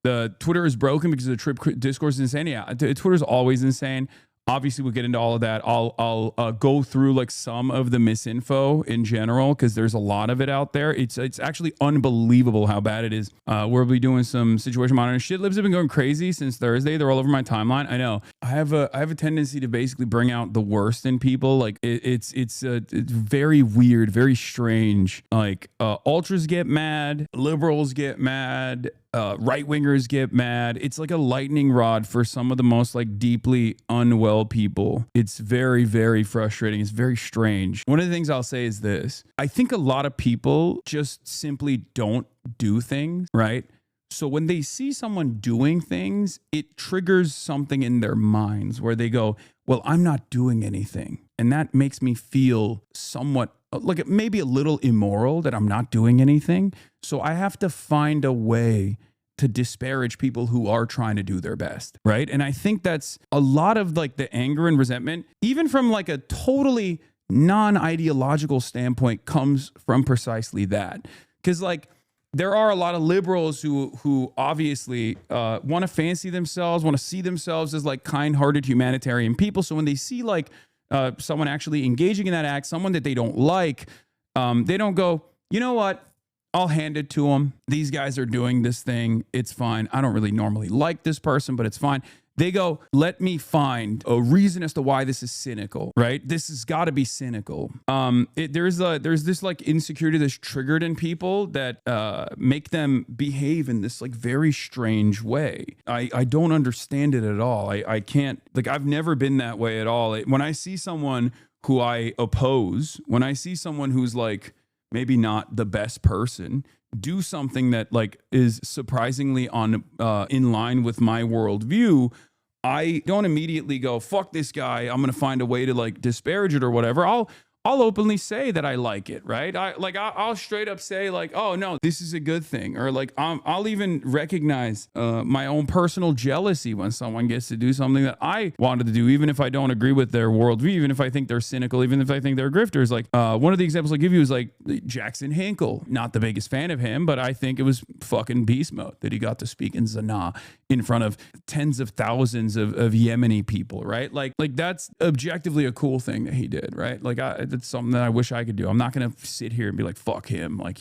The Twitter is broken because the trip discourse is insane. Yeah, Twitter is always insane. Obviously, we'll get into all of that. I'll go through like some of the misinfo in general because there's a lot of it out there. It's actually unbelievable how bad it is. We'll be doing some situation monitoring. Shit libs have been going crazy since Thursday. They're all over my timeline. I know. I have a tendency to basically bring out the worst in people. Like it's very weird, very strange. Like ultras get mad, liberals get mad. Right wingers get mad. It's like a lightning rod for some of the most like deeply unwell people. It's very, very frustrating. It's very strange. One of the things I'll say is this. I think a lot of people just simply don't do things, right? So when they see someone doing things, it triggers something in their minds where they go, well, I'm not doing anything. And that makes me feel somewhat like maybe a little immoral that I'm not doing anything. So I have to find a way to disparage people who are trying to do their best, right? And I think that's a lot of like the anger and resentment, even from like a totally non-ideological standpoint, comes from precisely that. Because like there are a lot of liberals who obviously want to fancy themselves, want to see themselves as like kind-hearted humanitarian people. So when they see like someone actually engaging in that act, someone that they don't like, they don't go, you know what? I'll hand it to them. These guys are doing this thing. It's fine. I don't really normally like this person, but it's fine. They go, let me find a reason as to why this is cynical, right? This has got to be cynical. There's this like insecurity that's triggered in people that make them behave in this like very strange way. I don't understand it at all. I can't, like, I've never been that way at all. When I see someone who I oppose, when I see someone who's like maybe not the best person do something that like is surprisingly on in line with my worldview, I don't immediately go, fuck this guy, I'm gonna find a way to like disparage it or whatever. I'll openly say that I like it, right? I'll straight up say like, oh no, this is a good thing. Or like, I'll even recognize my own personal jealousy when someone gets to do something that I wanted to do, even if I don't agree with their worldview, even if I think they're cynical, even if I think they're grifters. Like one of the examples I'll give you is like Jackson Hinkle. Not the biggest fan of him, but I think it was fucking beast mode that he got to speak in Sanaa in front of tens of thousands of Yemeni people, right? Like that's objectively a cool thing that he did, right? Like that's something that I wish I could do. I'm not going to sit here and be like, fuck him. Like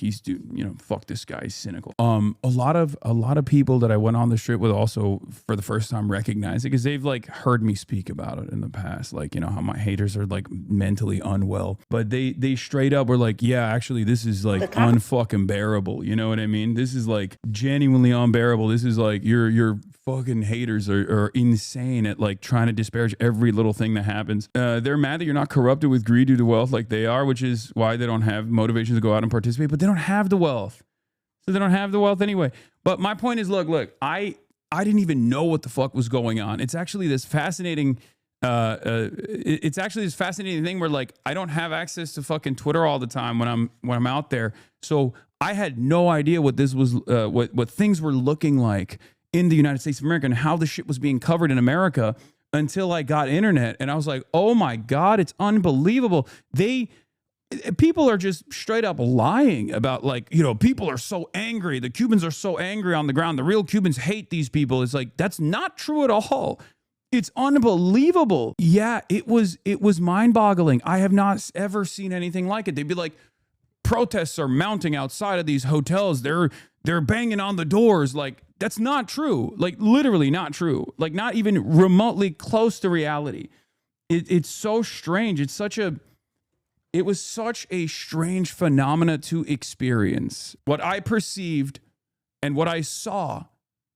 fuck this guy. He's cynical. A lot of people that I went on the trip with also for the first time recognize it because they've like heard me speak about it in the past. Like, you know, how my haters are like mentally unwell, but they straight up were like, yeah, actually this is like unfucking bearable. You know what I mean? This is like genuinely unbearable. This is like your fucking haters are insane at like trying to disparage every little thing that happens. They're mad that you're not corrupted with greed due to wealth like they are, which is why they don't have motivation to go out and participate, but they don't have the wealth. So they don't have the wealth anyway. But my point is, look, I didn't even know what the fuck was going on. It's actually this fascinating thing where like I don't have access to fucking Twitter all the time when I'm out there. So I had no idea what this was, what things were looking like in the United States of America and how the shit was being covered in America until I got internet. And I was like, oh my God, it's unbelievable. People are just straight up lying about like, you know, people are so angry. The Cubans are so angry on the ground. The real Cubans hate these people. It's like, that's not true at all. It's unbelievable. Yeah, it was mind boggling. I have not ever seen anything like it. They'd be like, protests are mounting outside of these hotels. They're banging on the doors. Like, that's not true. Like, literally not true. Like, not even remotely close to reality. It's so strange. It was such a strange phenomena to experience. What I perceived and what I saw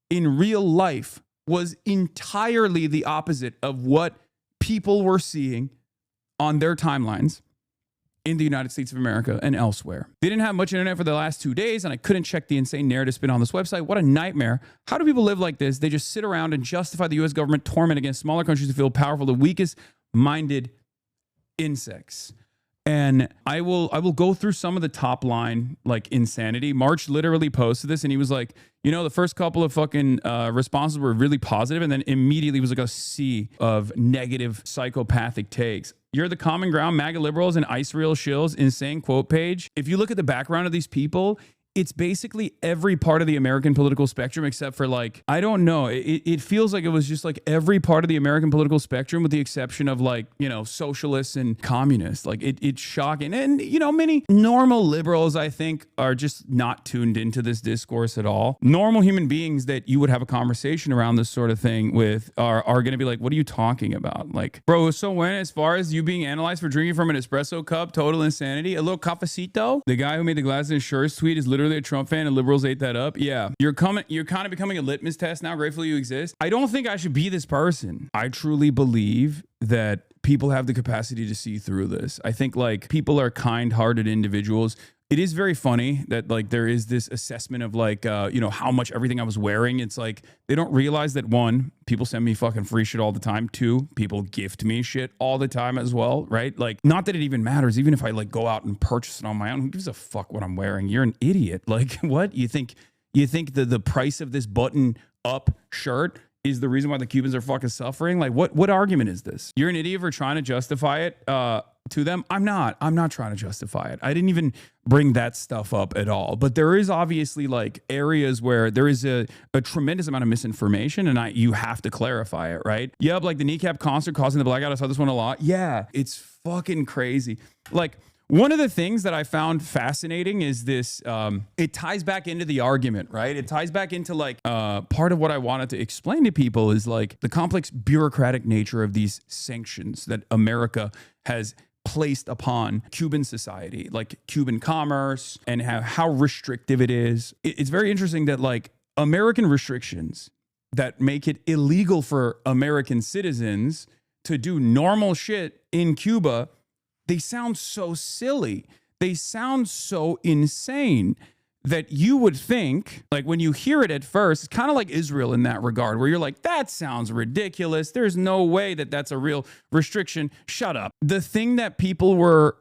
in real life was entirely the opposite of what people were seeing on their timelines in the United States of America and elsewhere. They didn't have much internet for the last 2 days, and I couldn't check the insane narrative spin on this website. What a nightmare. How do people live like this? They just sit around and justify the U.S. government torment against smaller countries who feel powerful, the weakest-minded insects. And I will go through some of the top line, like, insanity. March literally posted this, and he was like, you know, the first couple of fucking responses were really positive, and then immediately was like a sea of negative psychopathic takes. You're the common ground, MAGA liberals and ICE real shills, insane quote page. If you look at the background of these people, it's basically every part of the American political spectrum except for like, I don't know. It feels like it was just like every part of the American political spectrum with the exception of like, you know, socialists and communists. Like it's shocking. And, you know, many normal liberals, I think, are just not tuned into this discourse at all. Normal human beings that you would have a conversation around this sort of thing with are going to be like, what are you talking about? Like, bro, so when, as far as you being analyzed for drinking from an espresso cup, total insanity, a little cafecito, the guy who made the Glasses Insurance tweet is literally a Trump fan and liberals ate that up. Yeah, you're kind of becoming a litmus test now. Grateful you exist. I don't think I should be this person. I truly believe that people have the capacity to see through this. I think like people are kind-hearted individuals. It is very funny that like there is this assessment of like, you know, how much everything I was wearing. It's like they don't realize that one, people send me fucking free shit all the time. Two, people gift me shit all the time as well, right? Like, not that it even matters. Even if I like go out and purchase it on my own, who gives a fuck what I'm wearing? You're an idiot. Like, what? You think the price of this button up shirt is the reason why the Cubans are fucking suffering? Like, what argument is this? You're an idiot for trying to justify it to them. I'm not trying to justify it. I didn't even bring that stuff up at all. But there is obviously like areas where there is a tremendous amount of misinformation, and you have to clarify it, right? Yep, like the kneecap concert causing the blackout. I saw this one a lot. Yeah, it's fucking crazy. Like, one of the things that I found fascinating is this, it ties back into the argument, right? It ties back into like, part of what I wanted to explain to people is like the complex bureaucratic nature of these sanctions that America has placed upon Cuban society, like Cuban commerce, and how restrictive it is. It's very interesting that like American restrictions that make it illegal for American citizens to do normal shit in Cuba, they sound so silly. They sound so insane that you would think, like when you hear it at first, it's kind of like Israel in that regard, where you're like, that sounds ridiculous. There's no way that that's a real restriction. Shut up. The thing that people were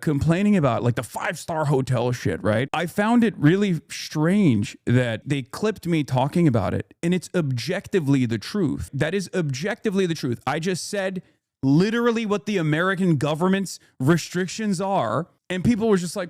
complaining about, like the 5-star hotel shit, right? I found it really strange that they clipped me talking about it, and it's objectively the truth. That is objectively the truth. I just said literally what the American government's restrictions are. And people were just like,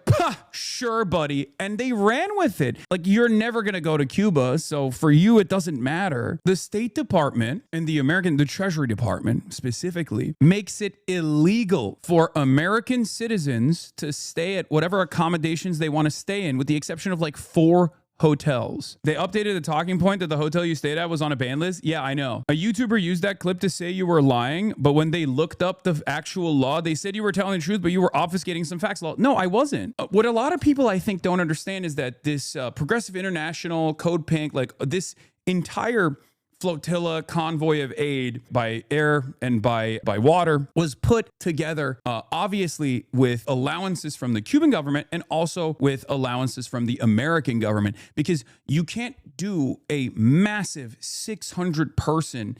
sure, buddy. And they ran with it. Like, you're never going to go to Cuba. So for you, it doesn't matter. The State Department and the Treasury Department specifically makes it illegal for American citizens to stay at whatever accommodations they want to stay in, with the exception of like 4 hotels. They updated the talking point that the hotel you stayed at was on a ban list. Yeah, I know. A YouTuber used that clip to say you were lying, but when they looked up the actual law, they said you were telling the truth, but you were obfuscating some facts. No, I wasn't. What a lot of people I think don't understand is that this Progressive International, Code Pink, like this entire flotilla convoy of aid by air and by water was put together obviously with allowances from the Cuban government and also with allowances from the American government, because you can't do a massive 600-person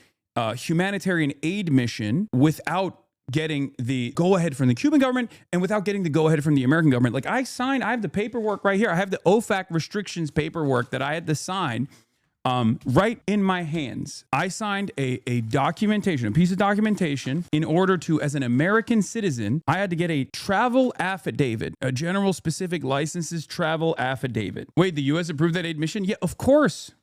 humanitarian aid mission without getting the go-ahead from the Cuban government and without getting the go-ahead from the American government. Like, I have the paperwork right here. I have the OFAC restrictions paperwork that I had to sign right in my hands. I signed a documentation, a piece of documentation, in order to, as an American citizen, I had to get a travel affidavit, a general specific licenses travel affidavit. Wait, the U.S. approved that aid mission? Yeah, of course.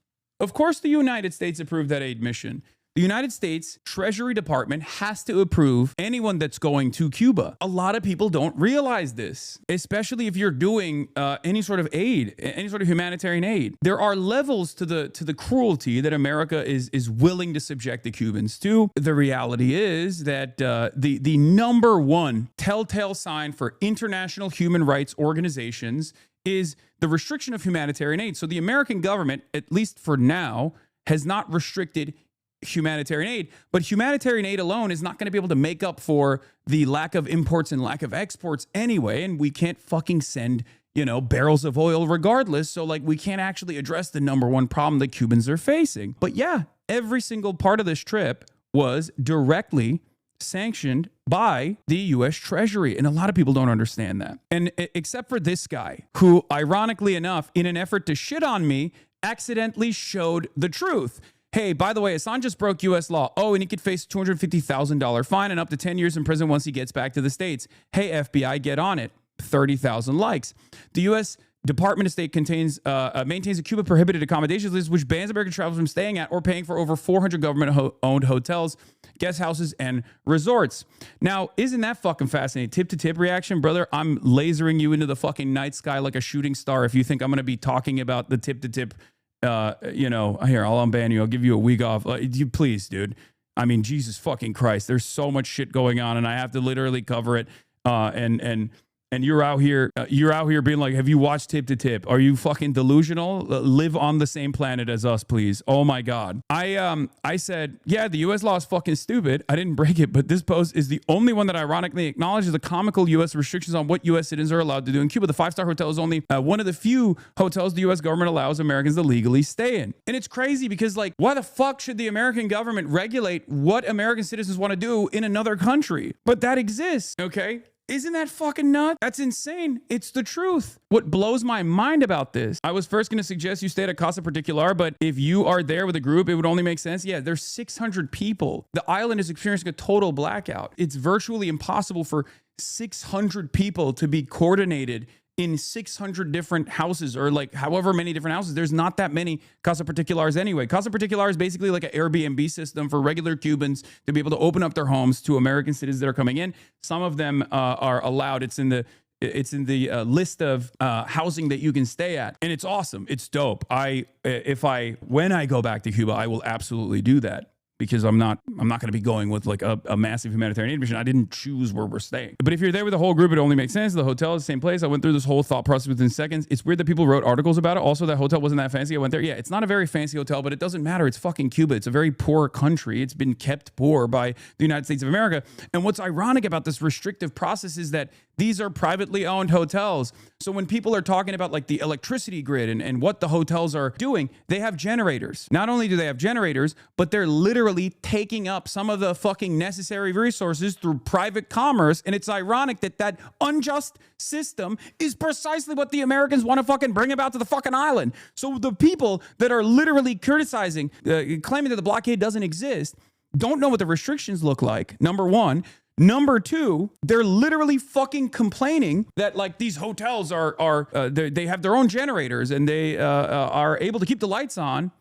Of course the United States approved that aid mission. The United States Treasury Department has to approve anyone that's going to Cuba. A lot of people don't realize this, especially if you're doing any sort of aid, any sort of humanitarian aid. There are levels to the cruelty that America is willing to subject the Cubans to. The reality is that the number one telltale sign for international human rights organizations is the restriction of humanitarian aid. So the American government, at least for now, has not restricted humanitarian aid, but humanitarian aid alone is not going to be able to make up for the lack of imports and lack of exports anyway. And we can't fucking send, barrels of oil regardless. So like, we can't actually address the number one problem that Cubans are facing. But yeah, every single part of this trip was directly sanctioned by the U.S. Treasury. And a lot of people don't understand that. And except for this guy, who ironically enough, in an effort to shit on me, accidentally showed the truth. Hey, by the way, Hassan just broke U.S. law. Oh, and he could face a $250,000 fine and up to 10 years in prison once he gets back to the States. Hey, FBI, get on it. 30,000 likes. The U.S. Department of State maintains a Cuba prohibited accommodations list, which bans American travelers from staying at or paying for over 400 government-owned hotels, guest houses, and resorts. Now, isn't that fucking fascinating? Tip-to-tip reaction, brother. I'm lasering you into the fucking night sky like a shooting star if you think I'm going to be talking about the tip-to-tip. Here, I'll unban you. I'll give you a week off. You please, dude. I mean, Jesus fucking Christ. There's so much shit going on, and I have to literally cover it. And you're out here being like, have you watched Tip to Tip? Are you fucking delusional? Live on the same planet as us, please. Oh my God. I said, yeah, the U.S. law is fucking stupid. I didn't break it, but this post is the only one that ironically acknowledges the comical U.S. restrictions on what U.S. citizens are allowed to do in Cuba. The 5-star hotel is only one of the few hotels the U.S. government allows Americans to legally stay in. And it's crazy because, like, why the fuck should the American government regulate what American citizens want to do in another country? But that exists, okay? Isn't that fucking nuts? That's insane. It's the truth. What blows my mind about this, I was first going to suggest you stay at a Casa Particular, but if you are there with a group, it would only make sense. Yeah, there's 600 people. The island is experiencing a total blackout. It's virtually impossible for 600 people to be coordinated in 600 different houses, or like however many different houses. There's not that many Casa Particulars anyway. Casa Particular is basically like an Airbnb system for regular Cubans to be able to open up their homes to American citizens that are coming in. Some of them are allowed. It's in the list of housing that you can stay at, and it's awesome. It's dope. When I go back to Cuba, I will absolutely do that. Because I'm not going to be going with like a massive humanitarian aid mission. I didn't choose where we're staying. But if you're there with the whole group, it only makes sense. The hotel is the same place. I went through this whole thought process within seconds. It's weird that people wrote articles about it. Also, that hotel wasn't that fancy. I went there. Yeah, it's not a very fancy hotel, but it doesn't matter. It's fucking Cuba. It's a very poor country. It's been kept poor by the United States of America. And what's ironic about this restrictive process is that these are privately owned hotels. So when people are talking about like the electricity grid and what the hotels are doing, they have generators. Not only do they have generators, but they're literally taking up some of the fucking necessary resources through private commerce. And it's ironic that that unjust system is precisely what the Americans want to fucking bring about to the fucking island. So the people that are literally criticizing, claiming that the blockade doesn't exist, don't know what the restrictions look like, number one. Number two, they're literally fucking complaining that like these hotels they have their own generators and they are able to keep the lights on.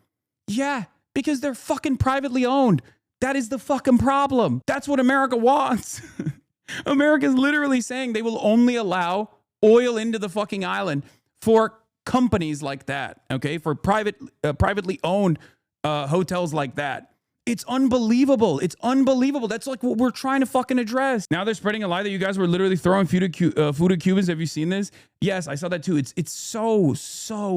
Yeah, because they're fucking privately owned. That is the fucking problem. That's what America wants. America's literally saying they will only allow oil into the fucking island for companies like that, okay? For privately owned hotels like that. It's unbelievable. It's unbelievable. That's like what we're trying to fucking address. Now they're spreading a lie that you guys were literally throwing food at Cubans. Have you seen this? Yes, I saw that too. It's so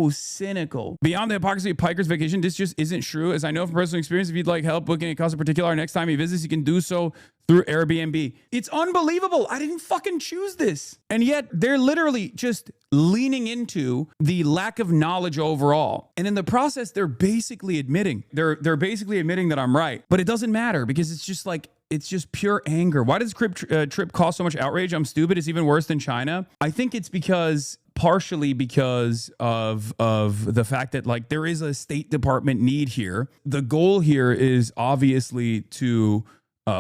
cynical. Beyond the hypocrisy of Piker's vacation, this just isn't true. As I know from personal experience, if you'd like help booking a Casa Particular next time he visits, you can do so through Airbnb. It's unbelievable. I didn't fucking choose this. And yet they're literally just leaning into the lack of knowledge overall. And in the process, they're basically admitting that I'm right. But it doesn't matter because it's just like, it's just pure anger. Why does trip cause so much outrage? I'm stupid. It's even worse than China. I think it's partially because of the fact that like there is a State Department need here. The goal here is obviously to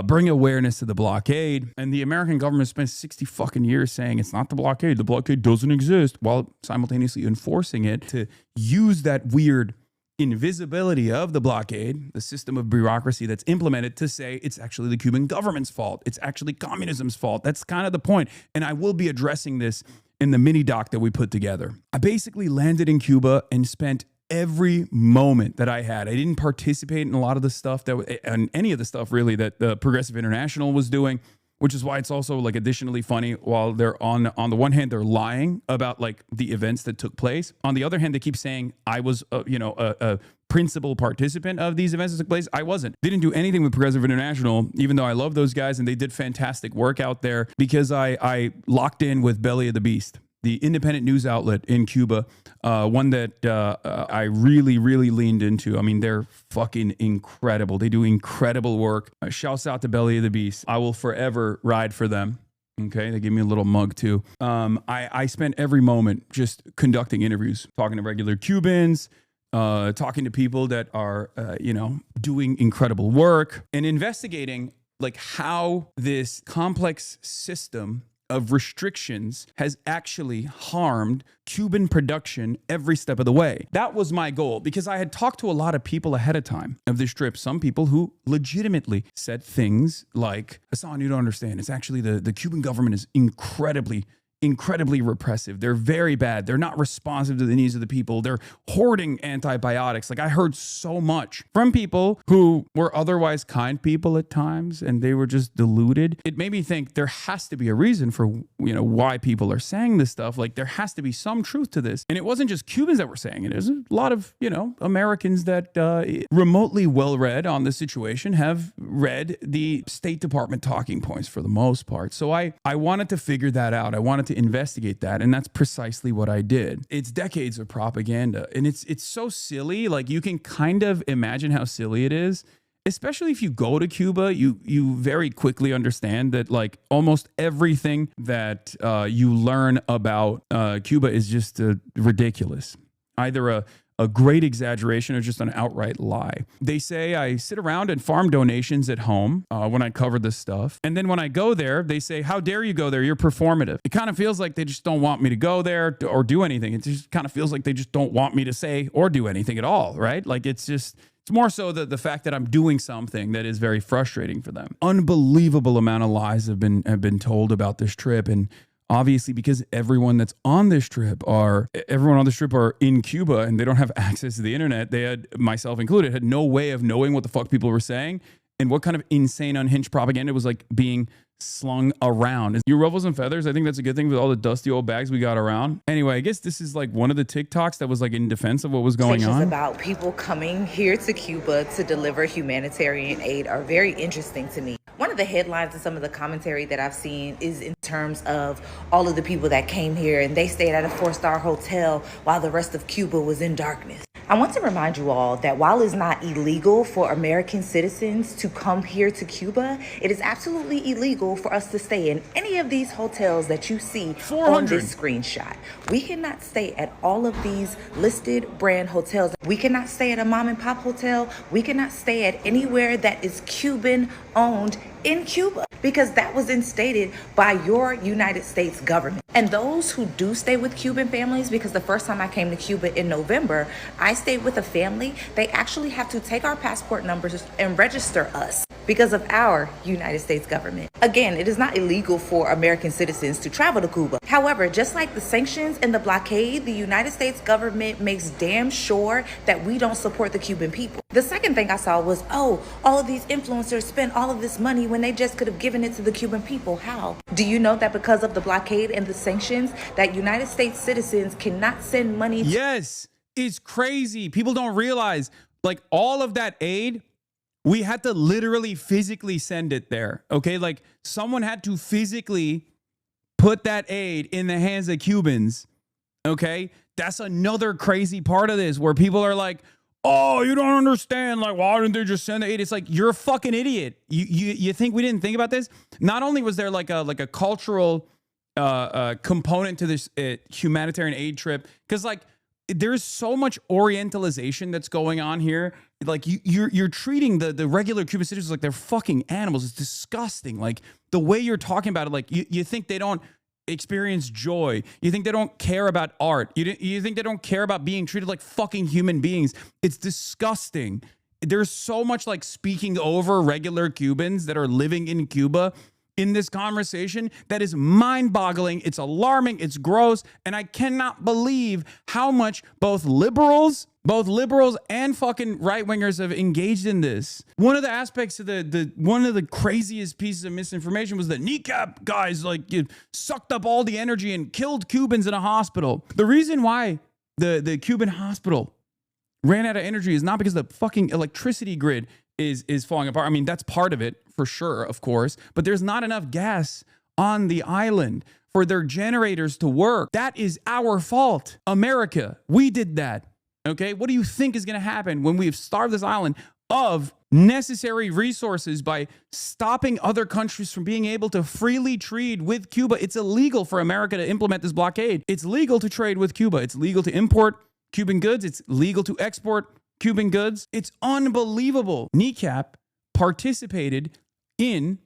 bring awareness to the blockade. And the American government spent 60 fucking years saying it's not the blockade. The blockade doesn't exist, while simultaneously enforcing it to use that weird invisibility of the blockade, the system of bureaucracy that's implemented, to say it's actually the Cuban government's fault. It's actually communism's fault. That's kind of the point. And I will be addressing this in the mini doc that we put together. I basically landed in Cuba and spent every moment that I had. I didn't participate in a lot of the stuff and any of the stuff really that the Progressive International was doing, which is why it's also like additionally funny. While they're on the one hand, they're lying about like the events that took place. On the other hand, they keep saying I was, a principal participant of these events that took place. I wasn't. Didn't do anything with Progressive International, even though I love those guys and they did fantastic work out there, because I locked in with Belly of the Beast, the independent news outlet in Cuba, one that I really leaned into. I mean, they're fucking incredible. They do incredible work. Shouts out to Belly of the Beast. I will forever ride for them. Okay, they give me a little mug too. I spent every moment just conducting interviews, talking to regular Cubans, talking to people that are, doing incredible work and investigating like how this complex system of restrictions has actually harmed Cuban production every step of the way. That was my goal, because I had talked to a lot of people ahead of time of this trip. Some people who legitimately said things like, Hasan, you don't understand. It's actually the Cuban government is incredibly repressive. They're very bad. They're not responsive to the needs of the people. They're hoarding antibiotics. Like, I heard so much from people who were otherwise kind people at times, and they were just deluded. It made me think there has to be a reason for, why people are saying this stuff. Like, there has to be some truth to this. And it wasn't just Cubans that were saying it. There's a lot of, Americans that remotely well-read on the situation have read the State Department talking points for the most part. So I wanted to figure that out. I wanted to investigate that, and that's precisely what I did. It's decades of propaganda, and it's so silly. Like, you can kind of imagine how silly it is, especially if you go to Cuba. You very quickly understand that, like, almost everything that you learn about Cuba is just ridiculous. Either a great exaggeration or just an outright lie. They say I sit around and farm donations at home when I cover this stuff. And then when I go there, they say, how dare you go there? You're performative. It kind of feels like they just don't want me to go there or do anything. It just kind of feels like they just don't want me to say or do anything at all, right? Like, it's more so the fact that I'm doing something that is very frustrating for them. Unbelievable amount of lies have been told about this trip. And obviously, because everyone on this trip are in Cuba and they don't have access to the internet, they had, myself included, had no way of knowing what the fuck people were saying and what kind of insane, unhinged propaganda was like being slung around. You ruffles and feathers, I think that's a good thing with all the dusty old bags we got around. Anyway, I guess this is like one of the TikToks that was like in defense of what was going on. About people coming here to Cuba to deliver humanitarian aid are very interesting to me. One of the headlines and some of the commentary that I've seen is in terms of all of the people that came here and they stayed at a 4-star hotel while the rest of Cuba was in darkness. I want to remind you all that while it's not illegal for American citizens to come here to Cuba, it is absolutely illegal for us to stay in any of these hotels that you see on this screenshot. We cannot stay at all of these listed brand hotels. We cannot stay at a mom and pop hotel. We cannot stay at anywhere that is Cuban owned in Cuba, because that was instated by your United States government. And those who do stay with Cuban families, because the first time I came to Cuba in November, I stayed with a family. They actually have to take our passport numbers and register us because of our United States government. Again, it is not illegal for American citizens to travel to Cuba. However, just like the sanctions and the blockade, the United States government makes damn sure that we don't support the Cuban people. The second thing I saw was, all of these influencers spend all of this money when they just could have given it to the Cuban people. How? Do you know that because of the blockade and the sanctions, that United States citizens cannot send money? Yes, it's crazy. People don't realize, like, all of that aid, we had to literally physically send it there. Okay, like, someone had to physically put that aid in the hands of Cubans. Okay, that's another crazy part of this, where people are like, oh, you don't understand. Like, why didn't they just send the aid? It's like, you're a fucking idiot. You think we didn't think about this? Not only was there like a cultural component to this humanitarian aid trip, because like there's so much Orientalization that's going on here. Like you're treating the regular Cuban citizens like they're fucking animals. It's disgusting. Like the way you're talking about it, like you think they don't experience joy. You think they don't care about art. You think they don't care about being treated like fucking human beings. It's disgusting. There's so much like speaking over regular Cubans that are living in Cuba in this conversation that is mind-boggling. It's alarming. It's gross. And I cannot believe how much both liberals and fucking right-wingers have engaged in this. One of the aspects of one of the craziest pieces of misinformation was the kneecap guys like sucked up all the energy and killed Cubans in a hospital. The reason why the Cuban hospital ran out of energy is not because the fucking electricity grid is falling apart. I mean, that's part of it for sure, of course, but there's not enough gas on the island for their generators to work. That is our fault. America, we did that. Okay, what do you think is going to happen when we've starved this island of necessary resources by stopping other countries from being able to freely trade with Cuba? It's illegal for America to implement this blockade. It's legal to trade with Cuba. It's legal to import Cuban goods. It's legal to export Cuban goods. It's unbelievable. Kneecap participated in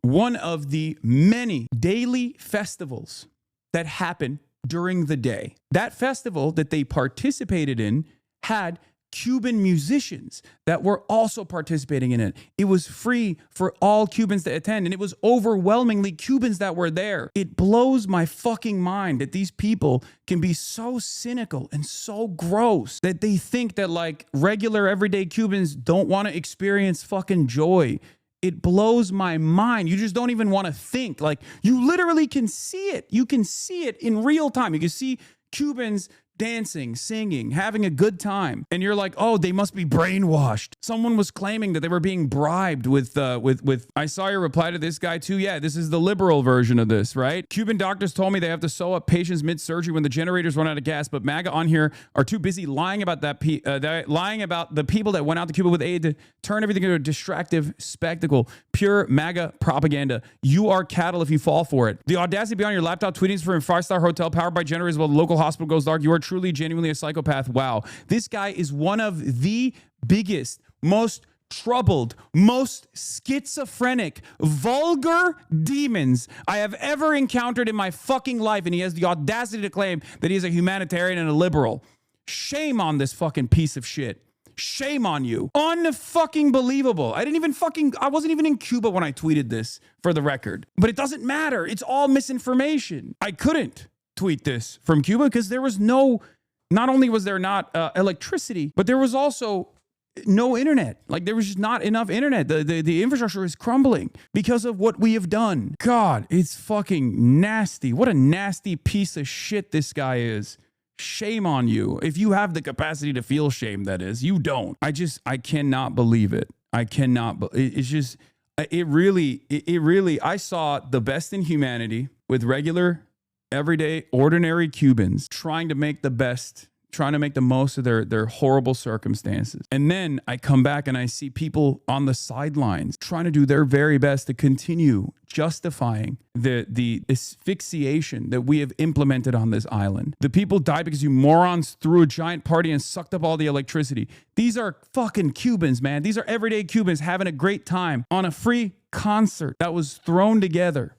one of the many daily festivals that happen during the day. That festival that they participated in had Cuban musicians that were also participating in it. It was free for all Cubans to attend, and it was overwhelmingly Cubans that were there. It blows my fucking mind that these people can be so cynical and so gross that they think that like regular everyday Cubans don't want to experience fucking joy. It blows my mind. You just don't even want to think. Like, you literally can see it. You can see it in real time. You can see Cubans dancing, singing, having a good time. And you're like, oh, they must be brainwashed. Someone was claiming that they were being bribed with I saw your reply to this guy too. Yeah, this is the liberal version of this, right? Cuban doctors told me they have to sew up patients mid-surgery when the generators run out of gas, but MAGA on here are too busy lying about lying about the people that went out to Cuba with aid to turn everything into a distractive spectacle. Pure MAGA propaganda. You are cattle if you fall for it. The audacity to be on your laptop tweeting for a five-star hotel powered by generators while the local hospital goes dark. You are truly, genuinely a psychopath. Wow. This guy is one of the biggest, most troubled, most schizophrenic, vulgar demons I have ever encountered in my fucking life. And he has the audacity to claim that he is a humanitarian and a liberal. Shame on this fucking piece of shit. Shame on you. Unfucking believable. I wasn't even in Cuba when I tweeted this, for the record. But it doesn't matter. It's all misinformation. I couldn't tweet this from Cuba because there was not only was there not electricity, but there was also no internet. Like, there was just not enough internet. The infrastructure is crumbling because of what we have done. God, it's fucking nasty. What a nasty piece of shit this guy is. Shame on you. If you have the capacity to feel shame, that is. You don't. I cannot believe it. I cannot. It's just, it really, I saw the best in humanity with regular, everyday, ordinary Cubans trying to make the most of their horrible circumstances. And then I come back and I see people on the sidelines trying to do their very best to continue justifying the asphyxiation that we have implemented on this island. The people died because you morons threw a giant party and sucked up all the electricity. These are fucking Cubans, man. These are everyday Cubans having a great time on a free concert that was thrown together.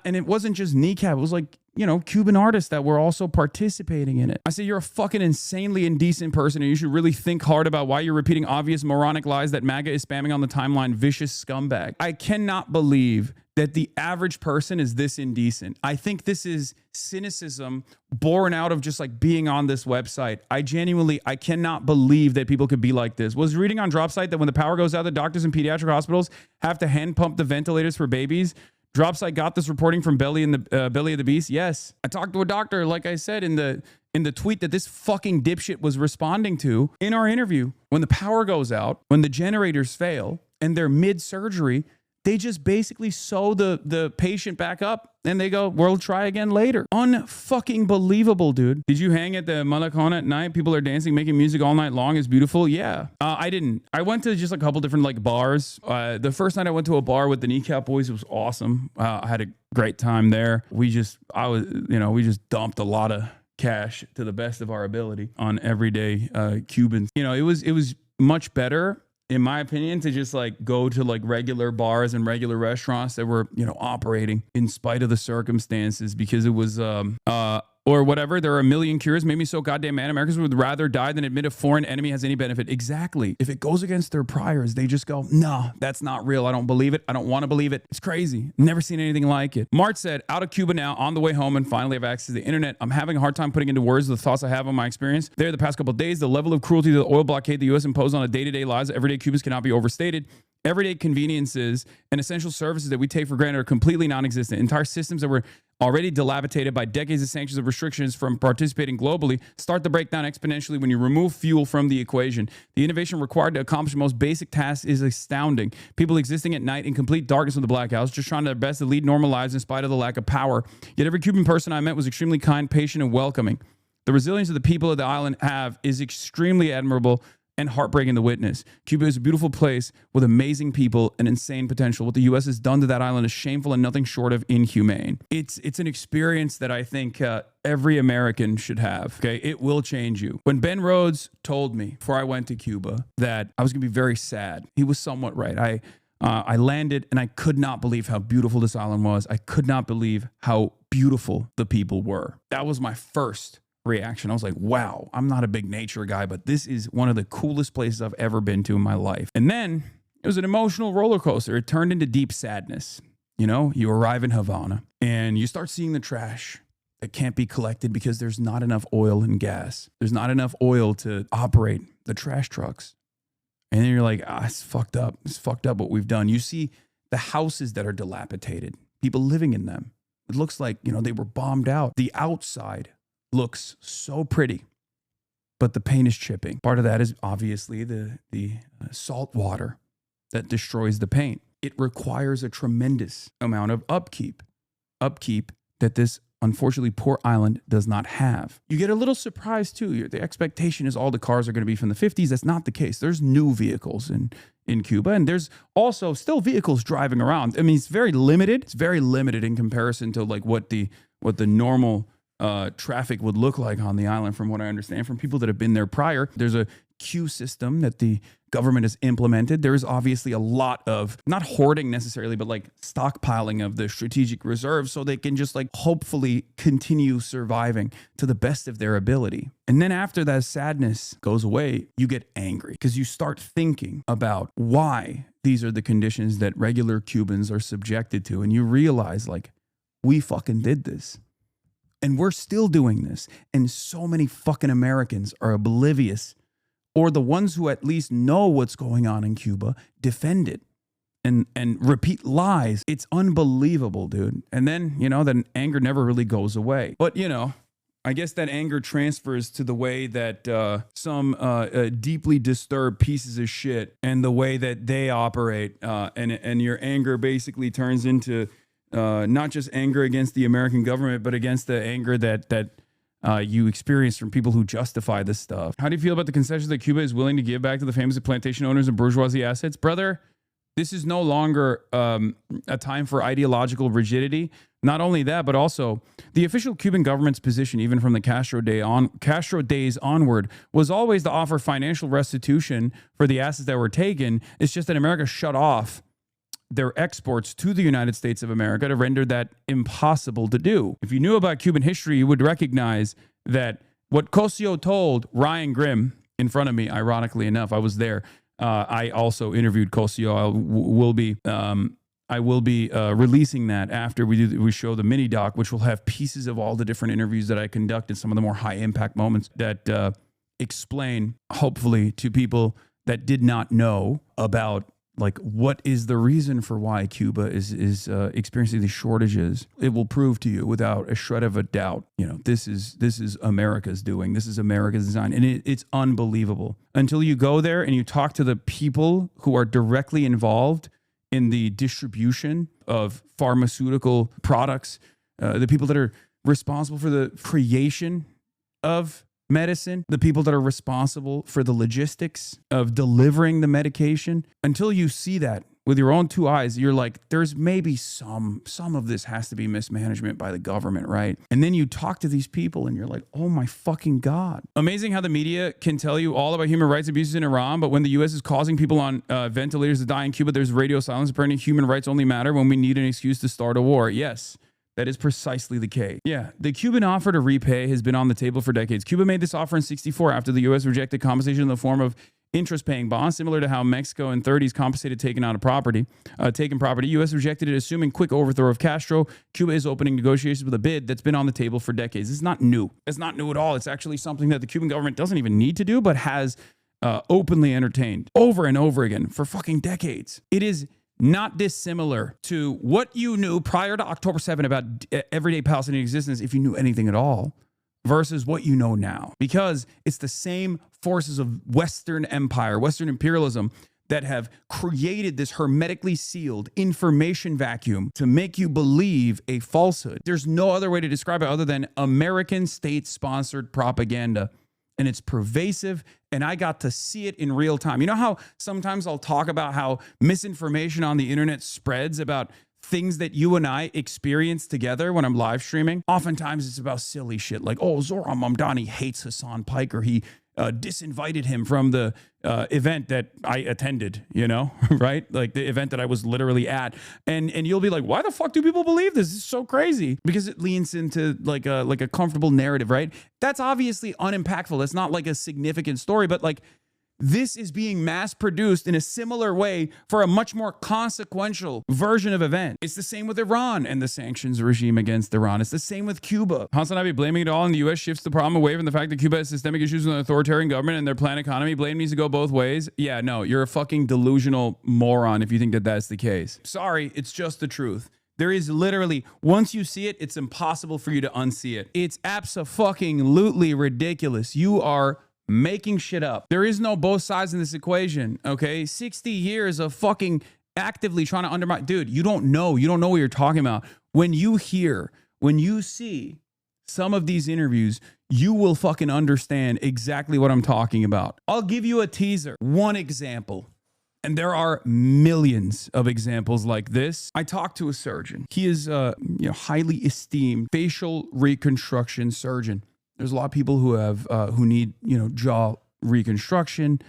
And it wasn't just kneecap. It was like, Cuban artists that were also participating in it. I say you're a fucking insanely indecent person and you should really think hard about why you're repeating obvious moronic lies that MAGA is spamming on the timeline. Vicious scumbag. I cannot believe that the average person is this indecent. I think this is cynicism born out of just like being on this website. I cannot believe that people could be like this. Was reading on Dropsite that when the power goes out, the doctors in pediatric hospitals have to hand pump the ventilators for babies. Dropsite got this reporting from Belly of the Beast. Yes. I talked to a doctor, like I said, in the tweet that this fucking dipshit was responding to in our interview. When the power goes out, when the generators fail, and they're mid-surgery, they just basically sew the patient back up and they go, we'll try again later. Unfucking believable, dude. Did you hang at the Malacon at night? People are dancing, making music all night long. It's beautiful. Yeah. I didn't. I went to just a couple different like bars. The first night I went to a bar with the Kneecap Boys. It was awesome. I had a great time there. We just dumped a lot of cash to the best of our ability on everyday Cubans. It was much better, in my opinion, to just like go to like regular bars and regular restaurants that were, operating in spite of the circumstances, because it was, or whatever. There are a million cures. Made me so goddamn mad. Americans would rather die than admit a foreign enemy has any benefit. Exactly. If it goes against their priors, they just go, no, that's not real. I don't believe it. I don't want to believe it. It's crazy. Never seen anything like it. Mart said, out of Cuba now, on the way home, and finally have access to the internet. I'm having a hard time putting into words the thoughts I have on my experience there the past couple of days. The level of cruelty to the oil blockade the U.S. imposed on a day-to-day lives of everyday Cubans cannot be overstated. Everyday conveniences and essential services that we take for granted are completely non-existent. Entire systems that were already dilapidated by decades of sanctions and restrictions from participating globally start to break down exponentially when you remove fuel from the equation. The innovation required to accomplish the most basic tasks is astounding. People existing at night in complete darkness of the blackouts, just trying their best to lead normal lives in spite of the lack of power. Yet every Cuban person I met was extremely kind, patient, and welcoming. The resilience that the people of the island have is extremely admirable and heartbreaking to witness. Cuba is a beautiful place with amazing people and insane potential. What the U.S. has done to that island is shameful and nothing short of inhumane. It's an experience that I think every American should have. Okay, it will change you. When Ben Rhodes told me before I went to Cuba that I was going to be very sad, he was somewhat right. I landed and I could not believe how beautiful this island was. I could not believe how beautiful the people were. That was my first reaction. I was like, wow, I'm not a big nature guy, but this is one of the coolest places I've ever been to in my life. And then it was an emotional roller coaster. It turned into deep sadness. You know, you arrive in Havana and you start seeing the trash that can't be collected because there's not enough oil and gas. There's not enough oil to operate the trash trucks. And then you're like, it's fucked up. It's fucked up what we've done. You see the houses that are dilapidated, people living in them. It looks like, you know, they were bombed out. The outside looks so pretty, but the paint is chipping. Part of that is obviously the salt water that destroys the paint. It requires a tremendous amount of upkeep that this unfortunately poor island does not have. You get a little surprised too. The expectation is all the cars are going to be from the 50s. That's not the case. There's new vehicles in Cuba, and there's also still vehicles driving around. I mean, it's very limited. It's very limited in comparison to like what the normal traffic would look like on the island, from what I understand from people that have been there prior. There's a queue system that the government has implemented. There is obviously a lot of, not hoarding necessarily, but like stockpiling of the strategic reserves so they can just like hopefully continue surviving to the best of their ability. And then after that sadness goes away, you get angry because you start thinking about why these are the conditions that regular Cubans are subjected to. And you realize like, we fucking did this. And we're still doing this. And so many fucking Americans are oblivious, or the ones who at least know what's going on in Cuba defend it and repeat lies. It's unbelievable, dude. And then, you know, that anger never really goes away. But, you know, I guess that anger transfers to the way that some deeply disturbed pieces of shit and the way that they operate. And your anger basically turns into not just anger against the American government, but against the anger that you experience from people who justify this stuff. How do you feel about the concessions that Cuba is willing to give back to the famous plantation owners and bourgeoisie assets? Brother, this is no longer a time for ideological rigidity. Not only that, but also the official Cuban government's position, even from the Castro days onward, was always to offer financial restitution for the assets that were taken. It's just that America shut off their exports to the United States of America to render that impossible to do. If you knew about Cuban history, you would recognize that what Cosio told Ryan Grimm in front of me, ironically enough, I was there. I also interviewed Cosio. I will be releasing that after we show the mini doc, which will have pieces of all the different interviews that I conducted, some of the more high impact moments that explain, hopefully, to people that did not know about like what is the reason for why Cuba is experiencing these shortages. It will prove to you without a shred of a doubt, you know, this is America's doing. This is America's design. And it's unbelievable. Until you go there and you talk to the people who are directly involved in the distribution of pharmaceutical products, the people that are responsible for the creation of medicine, the people that are responsible for the logistics of delivering the medication. Until you see that with your own two eyes, you're like, there's maybe some of this has to be mismanagement by the government, right? And then you talk to these people and you're like, oh my fucking God. Amazing how the media can tell you all about human rights abuses in Iran, but when the U.S. is causing people on ventilators to die in Cuba, there's radio silence. Apparently human rights only matter when we need an excuse to start a war. Yes. That is precisely the case. Yeah, the Cuban offer to repay has been on the table for decades. Cuba made this offer in '64 after the U.S. rejected compensation in the form of interest-paying bonds, similar to how Mexico in '30s compensated taken property. U.S. rejected it, assuming quick overthrow of Castro. Cuba is opening negotiations with a bid that's been on the table for decades. It's not new. It's not new at all. It's actually something that the Cuban government doesn't even need to do, but has openly entertained over and over again for fucking decades. It is not dissimilar to what you knew prior to October 7 about everyday Palestinian existence, if you knew anything at all, versus what you know now. Because it's the same forces of Western empire, Western imperialism, that have created this hermetically sealed information vacuum to make you believe a falsehood. There's no other way to describe it other than American state-sponsored propaganda. And it's pervasive, and I got to see it in real time. You know how sometimes I'll talk about how misinformation on the internet spreads about things that you and I experience together when I'm live streaming? Oftentimes it's about silly shit like, oh, Zohran Mamdani hates Hassan Piker. He disinvited him from the event that I attended, you know, right? Like the event that I was literally at. And you'll be like, why the fuck do people believe this? This is so crazy. Because it leans into like a comfortable narrative, right? That's obviously unimpactful. That's not like a significant story, but like this is being mass produced in a similar way for a much more consequential version of event. It's the same with Iran and the sanctions regime against Iran. It's the same with Cuba. Hasanabi blaming it all on the U.S. shifts the problem away from the fact that Cuba has systemic issues with an authoritarian government and their planned economy. Blame needs to go both ways. Yeah, no, you're a fucking delusional moron if you think that that's the case. Sorry, it's just the truth. There is literally, once you see it, it's impossible for you to unsee it. It's abso-fucking-lutely ridiculous. You are making shit up. There is no both sides in this equation, okay? 60 years of fucking actively trying to undermine. Dude, you don't know. You don't know what you're talking about. When you see some of these interviews, you will fucking understand exactly what I'm talking about. I'll give you a teaser. One example. And there are millions of examples like this. I talked to a surgeon. He is a highly esteemed facial reconstruction surgeon. There's a lot of people who need jaw reconstruction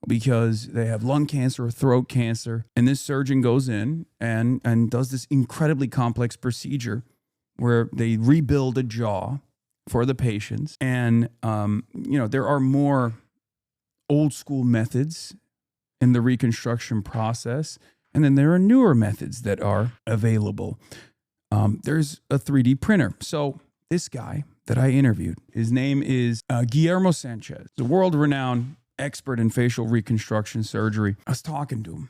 because they have lung cancer or throat cancer. And this surgeon goes in and does this incredibly complex procedure where they rebuild a jaw for the patients. And there are more old school methods in the reconstruction process, and then there are newer methods that are available. There's a 3D printer. So this guy that I interviewed, his name is Guillermo Sanchez, the world-renowned expert in facial reconstruction surgery. I was talking to him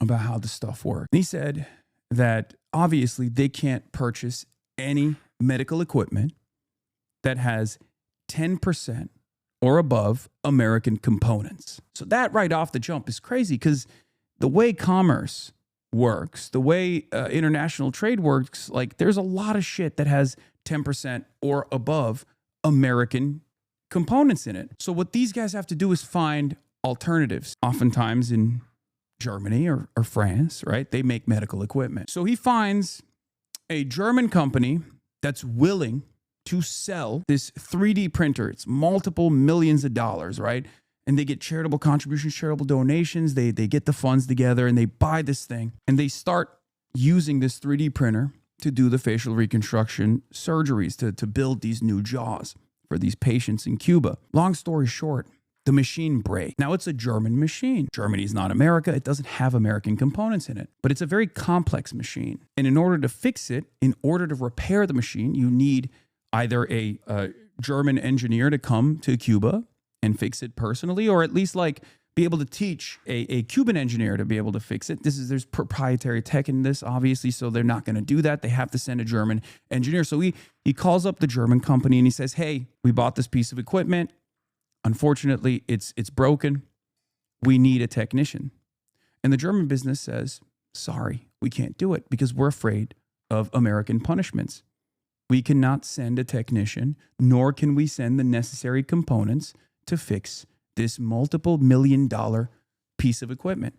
about how the stuff works. He said that obviously they can't purchase any medical equipment that has 10% or above American components. So that right off the jump is crazy because the way commerce works, the way international trade works, like there's a lot of shit that has 10% or above American components in it. So what these guys have to do is find alternatives, oftentimes in Germany or France, right? They make medical equipment. So he finds a German company that's willing to sell this 3D printer. It's multiple millions of dollars, right? And they get charitable contributions, charitable donations. They get the funds together and they buy this thing and they start using this 3D printer to do the facial reconstruction surgeries, to build these new jaws for these patients in Cuba. Long story short, the machine breaks. Now it's a German machine. Germany's not America. It doesn't have American components in it, but it's a very complex machine. And in order to fix it, in order to repair the machine, you need either a German engineer to come to Cuba and fix it personally, or at least like be able to teach a Cuban engineer to be able to fix it. There's proprietary tech in this, obviously, so they're not going to do that. They have to send a German engineer. So he calls up the German company and he says, hey, we bought this piece of equipment. Unfortunately, it's broken. We need a technician. And the German business says, sorry, we can't do it because we're afraid of American punishments. We cannot send a technician, nor can we send the necessary components to fix this multiple $million piece of equipment.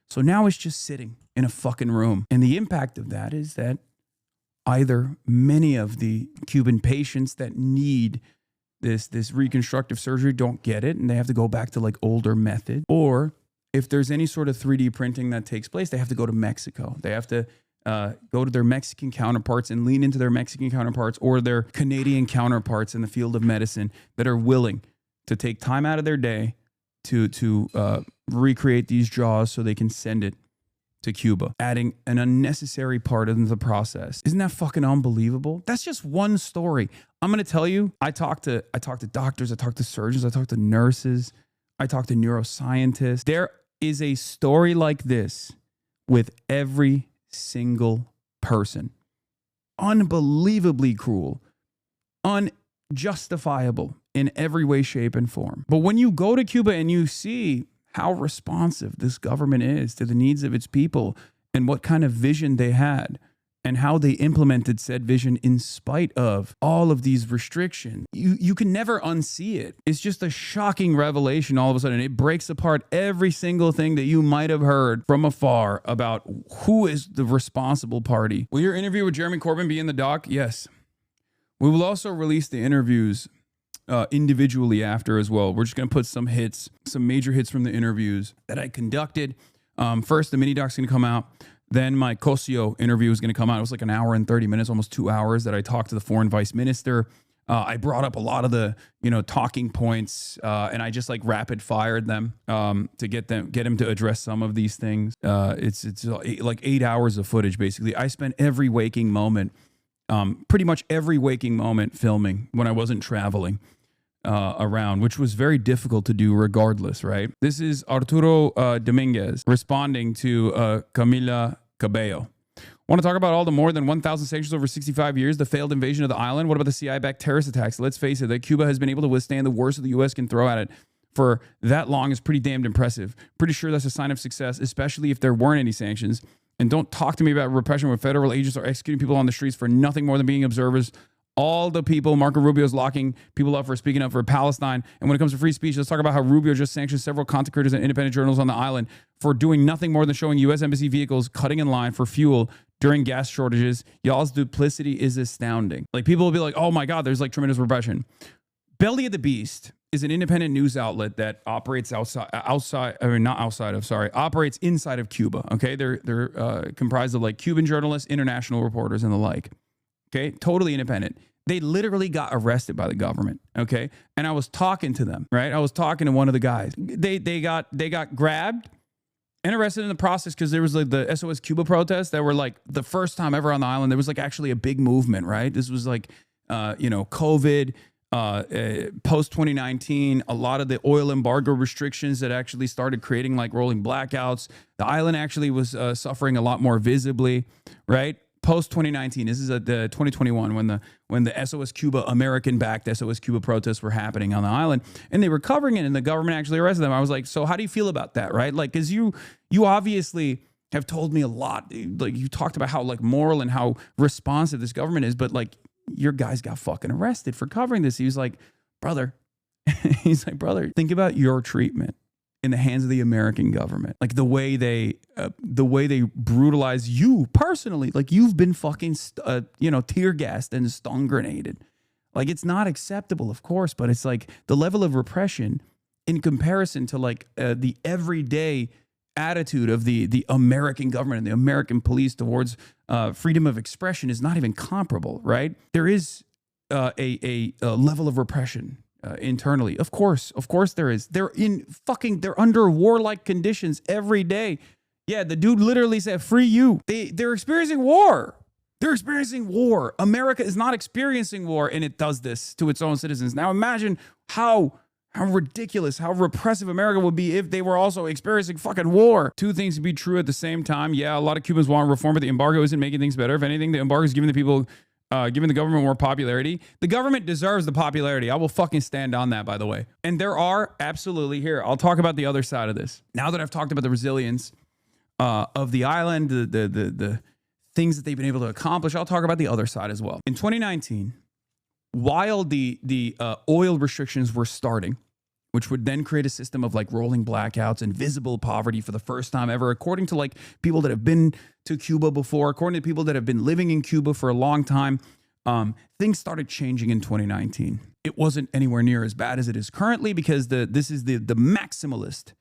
So now it's just sitting in a fucking room. And the impact of that is that either many of the Cuban patients that need this reconstructive surgery don't get it and they have to go back to like older method, or if there's any sort of 3D printing that takes place, they have to go to Mexico. They have to go to their Mexican counterparts and lean into their Mexican counterparts or their Canadian counterparts in the field of medicine that are willing to take time out of their day to recreate these jaws so they can send it to Cuba, adding an unnecessary part into the process. Isn't that fucking unbelievable? That's just one story. I'm going to tell you, I talked to doctors, I talked to surgeons, I talked to nurses, I talked to neuroscientists. There is a story like this with every single person. Unbelievably cruel, unjustifiable in every way, shape, and form. But when you go to Cuba and you see how responsive this government is to the needs of its people and what kind of vision they had and how they implemented said vision in spite of all of these restrictions, you can never unsee it. It's just a shocking revelation all of a sudden. It breaks apart every single thing that you might have heard from afar about who is the responsible party. Will your interview with Jeremy Corbyn be in the doc? Yes. We will also release the interviews individually after as well. We're just going to put some hits, some major hits from the interviews that I conducted. First, the mini doc's going to come out. Then my Cosio interview is going to come out. It was like an hour and 30 minutes, almost 2 hours, that I talked to the foreign vice minister. I brought up a lot of the, talking points, and I just like rapid fired them to get him to address some of these things. It's like 8 hours of footage, basically. I spent every waking moment, pretty much every waking moment filming when I wasn't traveling around, which was very difficult to do regardless, right? This is Arturo Dominguez responding to Camila Cabello. Want to talk about all the more than 1,000 sanctions over 65 years, the failed invasion of the island? What about the CIA-backed terrorist attacks? Let's face it, that Cuba has been able to withstand the worst that the U.S. can throw at it for that long is pretty damned impressive. Pretty sure that's a sign of success, especially if there weren't any sanctions. And don't talk to me about repression when federal agents are executing people on the streets for nothing more than being observers. All the people, Marco Rubio's locking people up for speaking up for Palestine. And when it comes to free speech, let's talk about how Rubio just sanctioned several content creators and independent journals on the island for doing nothing more than showing U.S. Embassy vehicles cutting in line for fuel during gas shortages. Y'all's duplicity is astounding. Like, people will be like, oh my God, there's like tremendous repression. Belly of the Beast is an independent news outlet that operates operates inside of Cuba. Okay. They're comprised of like Cuban journalists, international reporters, and the like. Okay, totally independent. They literally got arrested by the government. Okay, and I was talking to them. Right, I was talking to one of the guys. They got grabbed and arrested in the process because there was like the SOS Cuba protests that were like the first time ever on the island. There was like actually a big movement. Right, this was like COVID, post 2019. A lot of the oil embargo restrictions that actually started creating like rolling blackouts. The island actually was suffering a lot more visibly. Right. Post 2019, this is the 2021 when the SOS Cuba, American-backed SOS Cuba protests were happening on the island, and they were covering it, and the government actually arrested them. I was like, so how do you feel about that, right? Like, because you obviously have told me a lot. Like, you talked about how like moral and how responsive this government is, but like your guys got fucking arrested for covering this. He was like, brother, think about your treatment in the hands of the American government, like the way they brutalize you personally. Like, you've been fucking tear gassed and stun grenaded. Like, it's not acceptable, of course, but it's like the level of repression in comparison to like the everyday attitude of the American government and the American police towards freedom of expression is not even comparable, right? There is a level of repression internally. Of course there is. They're under warlike conditions every day. Yeah, the dude literally said, free you. They're experiencing war. They're experiencing war. America is not experiencing war, and it does this to its own citizens. Now imagine how ridiculous, how repressive America would be if they were also experiencing fucking war. Two things to be true at the same time. Yeah, a lot of Cubans want reform, but the embargo isn't making things better. If anything, the embargo is giving the government more popularity. The government deserves the popularity. I will fucking stand on that, by the way. And there are absolutely, here, I'll talk about the other side of this. Now that I've talked about the resilience of the island, the things that they've been able to accomplish, I'll talk about the other side as well. In 2019, while the oil restrictions were starting, which would then create a system of like rolling blackouts and visible poverty for the first time ever, according to like people that have been to Cuba before, according to people that have been living in Cuba for a long time, things started changing in 2019. It wasn't anywhere near as bad as it is currently because this is the maximalist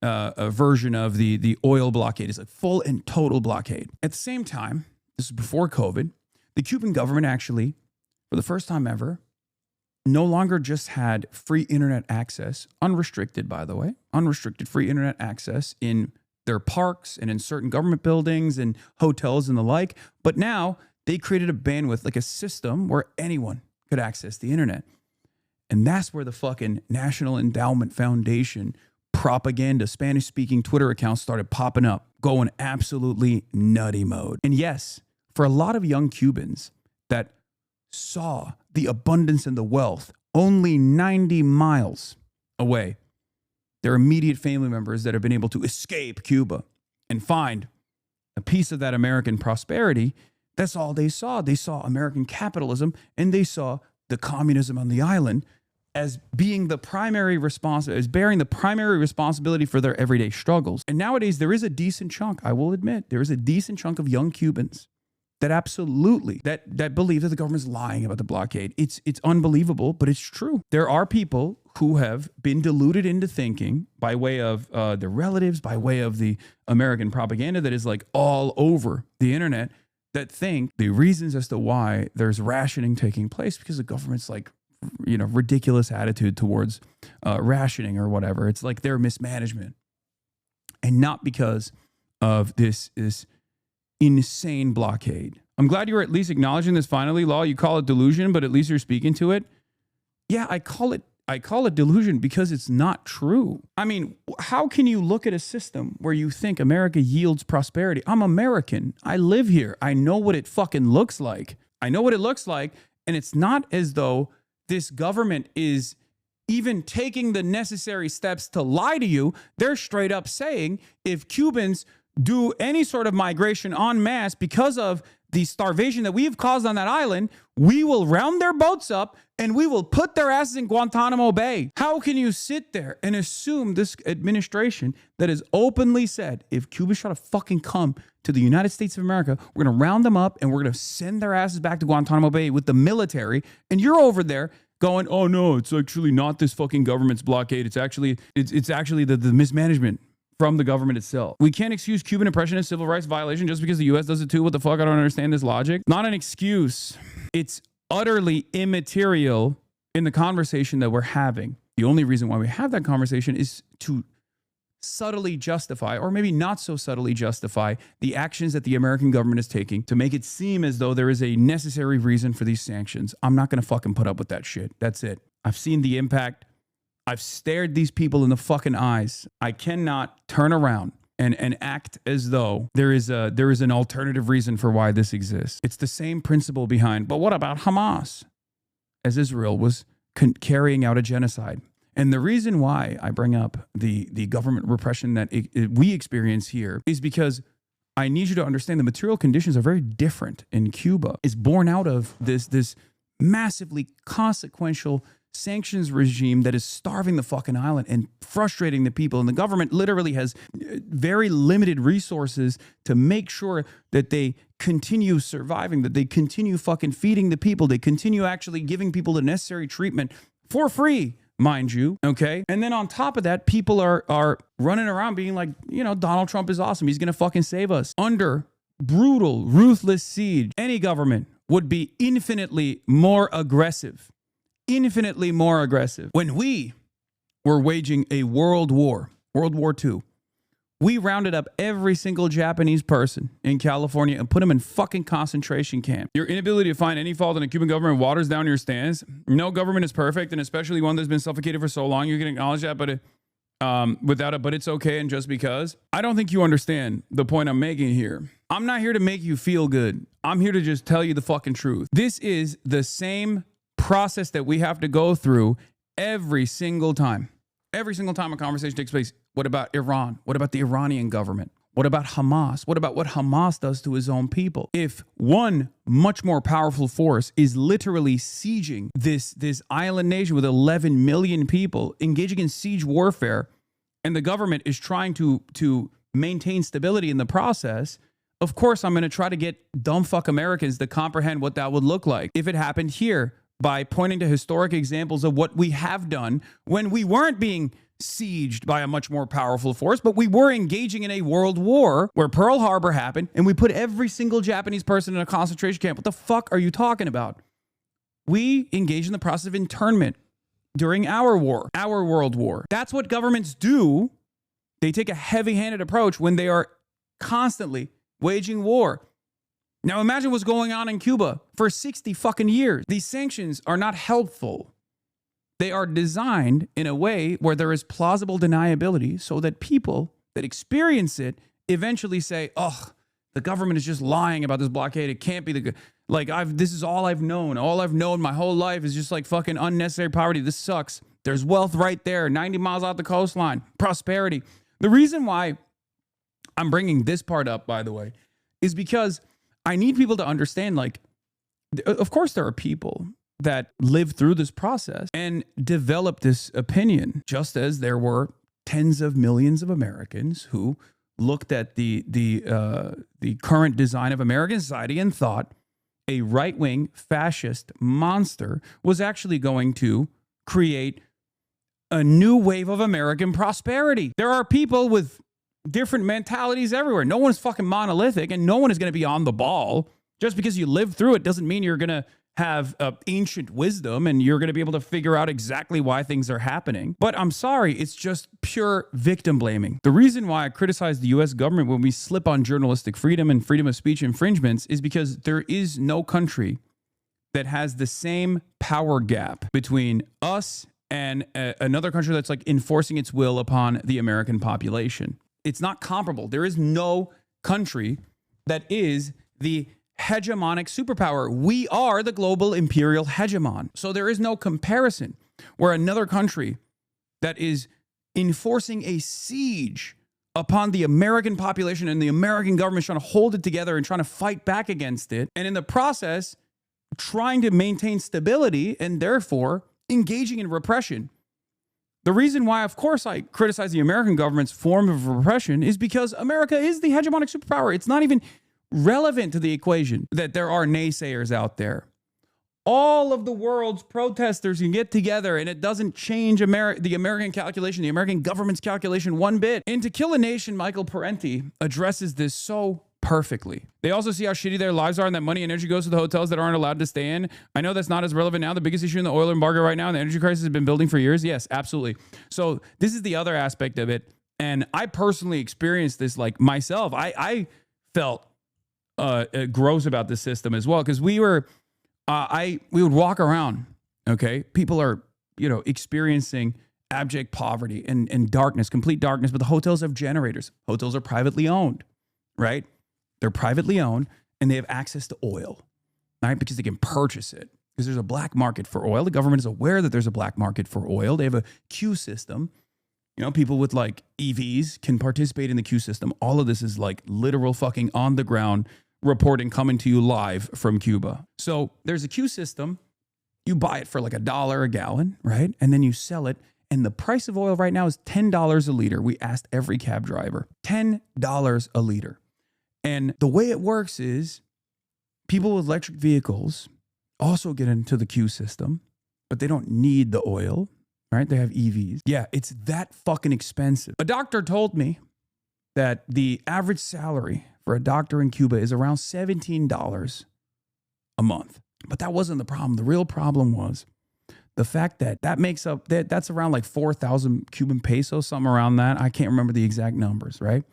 version of the oil blockade. It's a full and total blockade. At the same time, this is before COVID, the Cuban government actually, for the first time ever, no longer just had free internet access, unrestricted, by the way, unrestricted free internet access in their parks and in certain government buildings and hotels and the like, but now they created a bandwidth, like a system where anyone could access the internet. And that's where the fucking National Endowment Foundation propaganda, Spanish-speaking Twitter accounts started popping up, going absolutely nutty mode. And yes, for a lot of young Cubans that saw the abundance and the wealth only 90 miles away, their immediate family members that have been able to escape Cuba and find a piece of that American prosperity, that's all they saw. They saw American capitalism and they saw the communism on the island as being the primary as bearing the primary responsibility for their everyday struggles. And nowadays there is a decent chunk, I will admit, there is a decent chunk of young Cubans that absolutely that believe that the government's lying about the blockade. It's unbelievable, but it's true. There are people who have been deluded into thinking by way of their relatives, by way of the American propaganda that is like all over the internet, that think the reasons as to why there's rationing taking place because the government's like, ridiculous attitude towards rationing or whatever. It's like their mismanagement, and not because of this insane blockade. I'm glad you're at least acknowledging this finally, Law. You call it delusion, but at least you're speaking to it. Yeah, I call it delusion because it's not true. I mean, how can you look at a system where you think America yields prosperity? I'm American. I live here. I know what it fucking looks like. And it's not as though this government is even taking the necessary steps to lie to you. They're straight up saying if Cubans do any sort of migration en masse because of the starvation that we've caused on that island, we will round their boats up and we will put their asses in Guantanamo Bay. How can you sit there and assume this administration that has openly said, if Cubans try to fucking come to the United States of America, we're going to round them up and we're going to send their asses back to Guantanamo Bay with the military, and you're over there going, oh no, it's actually not this fucking government's blockade. It's actually the mismanagement from the government itself. We can't excuse Cuban oppression and civil rights violation just because the U.S. does it too. What the fuck? I don't understand this logic. Not an excuse. It's utterly immaterial in the conversation that we're having. The only reason why we have that conversation is to subtly justify, or maybe not so subtly justify, the actions that the American government is taking to make it seem as though there is a necessary reason for these sanctions. I'm not going to fucking put up with that shit. That's it. I've seen the impact. I've stared these people in the fucking eyes. I cannot turn around and act as though there is an alternative reason for why this exists. It's the same principle behind, but what about Hamas? As Israel was carrying out a genocide. And the reason why I bring up the government repression that we experience here is because I need you to understand the material conditions are very different in Cuba. It's born out of this massively consequential sanctions regime that is starving the fucking island and frustrating the people. And the government literally has very limited resources to make sure that they continue surviving, that they continue fucking feeding the people, they continue actually giving people the necessary treatment for free, mind you, okay? And then on top of that, people are running around being like, Donald Trump is awesome. He's going to fucking save us. Under brutal, ruthless siege, any government would be infinitely more aggressive. When we were waging a world war, World War II, we rounded up every single Japanese person in California and put them in fucking concentration camp. Your inability to find any fault in the Cuban government waters down your stance. No government is perfect, and especially one that's been suffocated for so long. You can acknowledge that, but but it's okay and just because. I don't think you understand the point I'm making here. I'm not here to make you feel good. I'm here to just tell you the fucking truth. This is the same process that we have to go through every single time a conversation takes place. What about Iran? What about the Iranian government? What about Hamas? What about what Hamas does to his own people? If one much more powerful force is literally sieging this island nation with 11 million people, engaging in siege warfare, and the government is trying to maintain stability in the process, of course I'm going to try to get dumb fuck Americans to comprehend what that would look like if it happened here, by pointing to historic examples of what we have done when we weren't being sieged by a much more powerful force, but we were engaging in a world war where Pearl Harbor happened and we put every single Japanese person in a concentration camp. What the fuck are you talking about? We engage in the process of internment during our world war. That's what governments do. They take a heavy-handed approach when they are constantly waging war. Now imagine what's going on in Cuba for 60 fucking years. These sanctions are not helpful. They are designed in a way where there is plausible deniability so that people that experience it eventually say, oh, the government is just lying about this blockade. It can't be this is all I've known. All I've known my whole life is just like fucking unnecessary poverty. This sucks. There's wealth right there, 90 miles out the coastline, prosperity. The reason why I'm bringing this part up, by the way, is because I need people to understand, of course there are people that live through this process and develop this opinion, just as there were tens of millions of Americans who looked at the current design of American society and thought a right-wing fascist monster was actually going to create a new wave of American prosperity. There are people with different mentalities everywhere. No one's fucking monolithic, and no one is going to be on the ball. Just because you live through it doesn't mean you're going to have ancient wisdom and you're going to be able to figure out exactly why things are happening. But I'm sorry, it's just pure victim blaming. The reason why I criticize the US government when we slip on journalistic freedom and freedom of speech infringements is because there is no country that has the same power gap between us and another country that's like enforcing its will upon the American population. It's not comparable. There is no country that is the hegemonic superpower. We are the global imperial hegemon. So there is no comparison where another country that is enforcing a siege upon the American population and the American government is trying to hold it together and trying to fight back against it. And in the process, trying to maintain stability and therefore engaging in repression. The reason why, of course, I criticize the American government's form of repression is because America is the hegemonic superpower. It's not even relevant to the equation that there are naysayers out there. All of the world's protesters can get together and it doesn't change the American calculation, the American government's calculation one bit. And To Kill a Nation, Michael Parenti addresses this so perfectly. They also see how shitty their lives are and that money and energy goes to the hotels that aren't allowed to stay in. I know that's not as relevant now. The biggest issue in the oil embargo right now and the energy crisis has been building for years. Yes, absolutely. So this is the other aspect of it. And I personally experienced this like myself. I felt gross about the system as well, because we would walk around. Okay, people are experiencing abject poverty and darkness, complete darkness. But the hotels have generators. Hotels are privately owned, right? They're privately owned and they have access to oil, right? Because they can purchase it. Because there's a black market for oil. The government is aware that there's a black market for oil. They have a queue system. People with like EVs can participate in the queue system. All of this is like literal fucking on the ground reporting coming to you live from Cuba. So there's a queue system. You buy it for like $1 a gallon, right? And then you sell it. And the price of oil right now is $10 a liter. We asked every cab driver, $10 a liter. And the way it works is people with electric vehicles also get into the queue system, but they don't need the oil, right? They have EVs. Yeah, it's that fucking expensive. A doctor told me that the average salary for a doctor in Cuba is around $17 a month. But that wasn't the problem. The real problem was the fact that that's around like 4,000 Cuban pesos, something around that. I can't remember the exact numbers, right?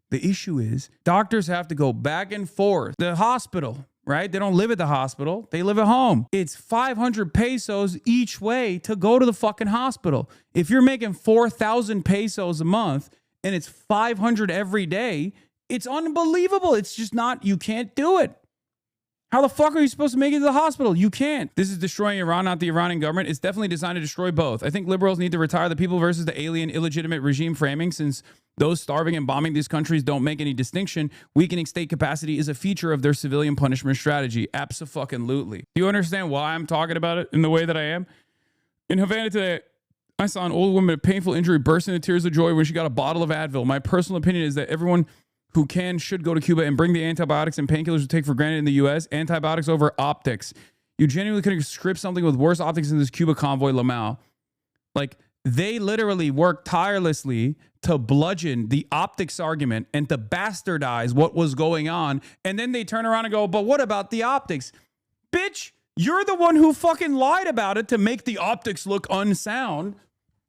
The issue is doctors have to go back and forth. The hospital, right? They don't live at the hospital. They live at home. It's 500 pesos each way to go to the fucking hospital. If you're making 4,000 pesos a month and it's 500 every day, it's unbelievable. It's just not, you can't do it. How the fuck are you supposed to make it to the hospital? You can't. This is destroying Iran, not the Iranian government. It's definitely designed to destroy both. I think liberals need to retire the people versus the alien, illegitimate regime framing, since those starving and bombing these countries don't make any distinction. Weakening state capacity is a feature of their civilian punishment strategy. Abso-fucking-lutely. Do you understand why I'm talking about it in the way that I am? In Havana today, I saw an old woman with a painful injury burst into tears of joy when she got a bottle of Advil. My personal opinion is that everyone who should go to Cuba and bring the antibiotics and painkillers we take for granted in the U.S. Antibiotics over optics. You genuinely could script something with worse optics than this Cuba convoy, Lamau. Like, they literally work tirelessly to bludgeon the optics argument and to bastardize what was going on. And then they turn around and go, but what about the optics? Bitch, you're the one who fucking lied about it to make the optics look unsound.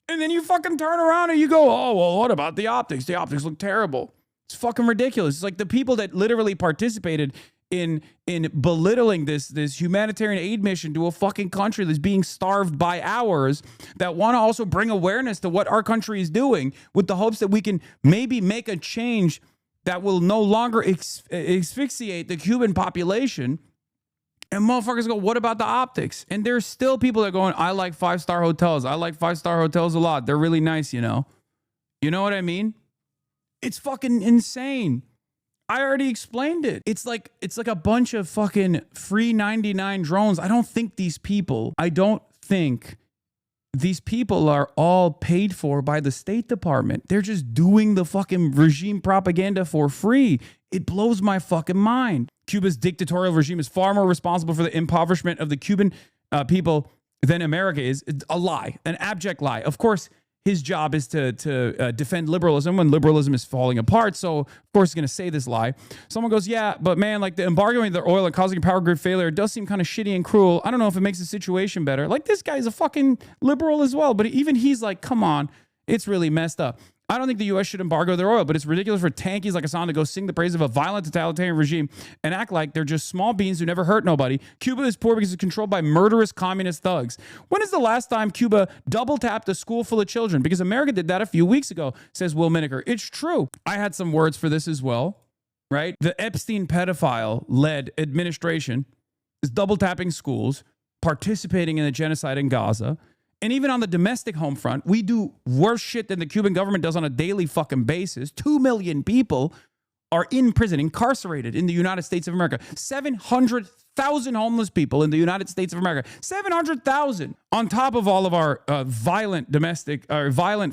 And then you fucking turn around and you go, oh, well, what about the optics? The optics look terrible. It's fucking ridiculous. It's like the people that literally participated in belittling this humanitarian aid mission to a fucking country that's being starved by ours, that want to also bring awareness to what our country is doing with the hopes that we can maybe make a change that will no longer asphyxiate the Cuban population. And motherfuckers go, what about the optics? And there's still people that are going, I like 5-star hotels. I like 5-star hotels a lot. They're really nice, You know what I mean? It's fucking insane. I already explained it. It's like a bunch of fucking free 99 drones. I don't think these people are all paid for by the State Department. They're just doing the fucking regime propaganda for free. It blows my fucking mind. Cuba's dictatorial regime is far more responsible for the impoverishment of the Cuban people than America is. It's a lie, an abject lie. Of course, his job is to defend liberalism when liberalism is falling apart. So, of course, he's going to say this lie. Someone goes, yeah, but man, like the embargoing their oil and causing power grid failure does seem kind of shitty and cruel. I don't know if it makes the situation better. Like, this guy's a fucking liberal as well. But even he's like, come on, it's really messed up. I don't think the U.S. should embargo their oil, but it's ridiculous for tankies like Hasan to go sing the praise of a violent totalitarian regime and act like they're just small beans who never hurt nobody. Cuba is poor because it's controlled by murderous communist thugs. When is the last time Cuba double-tapped a school full of children? Because America did that a few weeks ago, says Will Miniker. It's true. I had some words for this as well, right? The Epstein pedophile-led administration is double-tapping schools, participating in the genocide in Gaza. And even on the domestic home front, we do worse shit than the Cuban government does on a daily fucking basis. 2 million people are in prison, incarcerated in the United States of America. 700,000 homeless people in the United States of America. 700,000 on top of all of our violent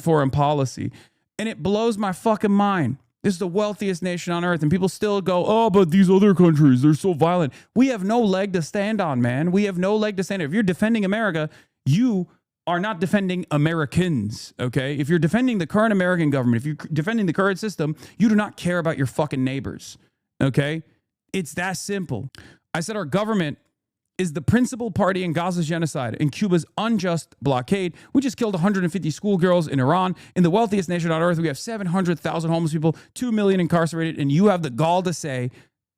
foreign policy. And it blows my fucking mind. This is the wealthiest nation on earth, and people still go, oh, but these other countries, they're so violent. We have no leg to stand on, man. We have no leg to stand on. If you're defending America, you are not defending Americans, okay? If you're defending the current American government, if you're defending the current system, you do not care about your fucking neighbors, okay? It's that simple. I said our government is the principal party in Gaza's genocide and Cuba's unjust blockade. We just killed 150 schoolgirls in Iran. In the wealthiest nation on earth, we have 700,000 homeless people, 2 million incarcerated, and you have the gall to say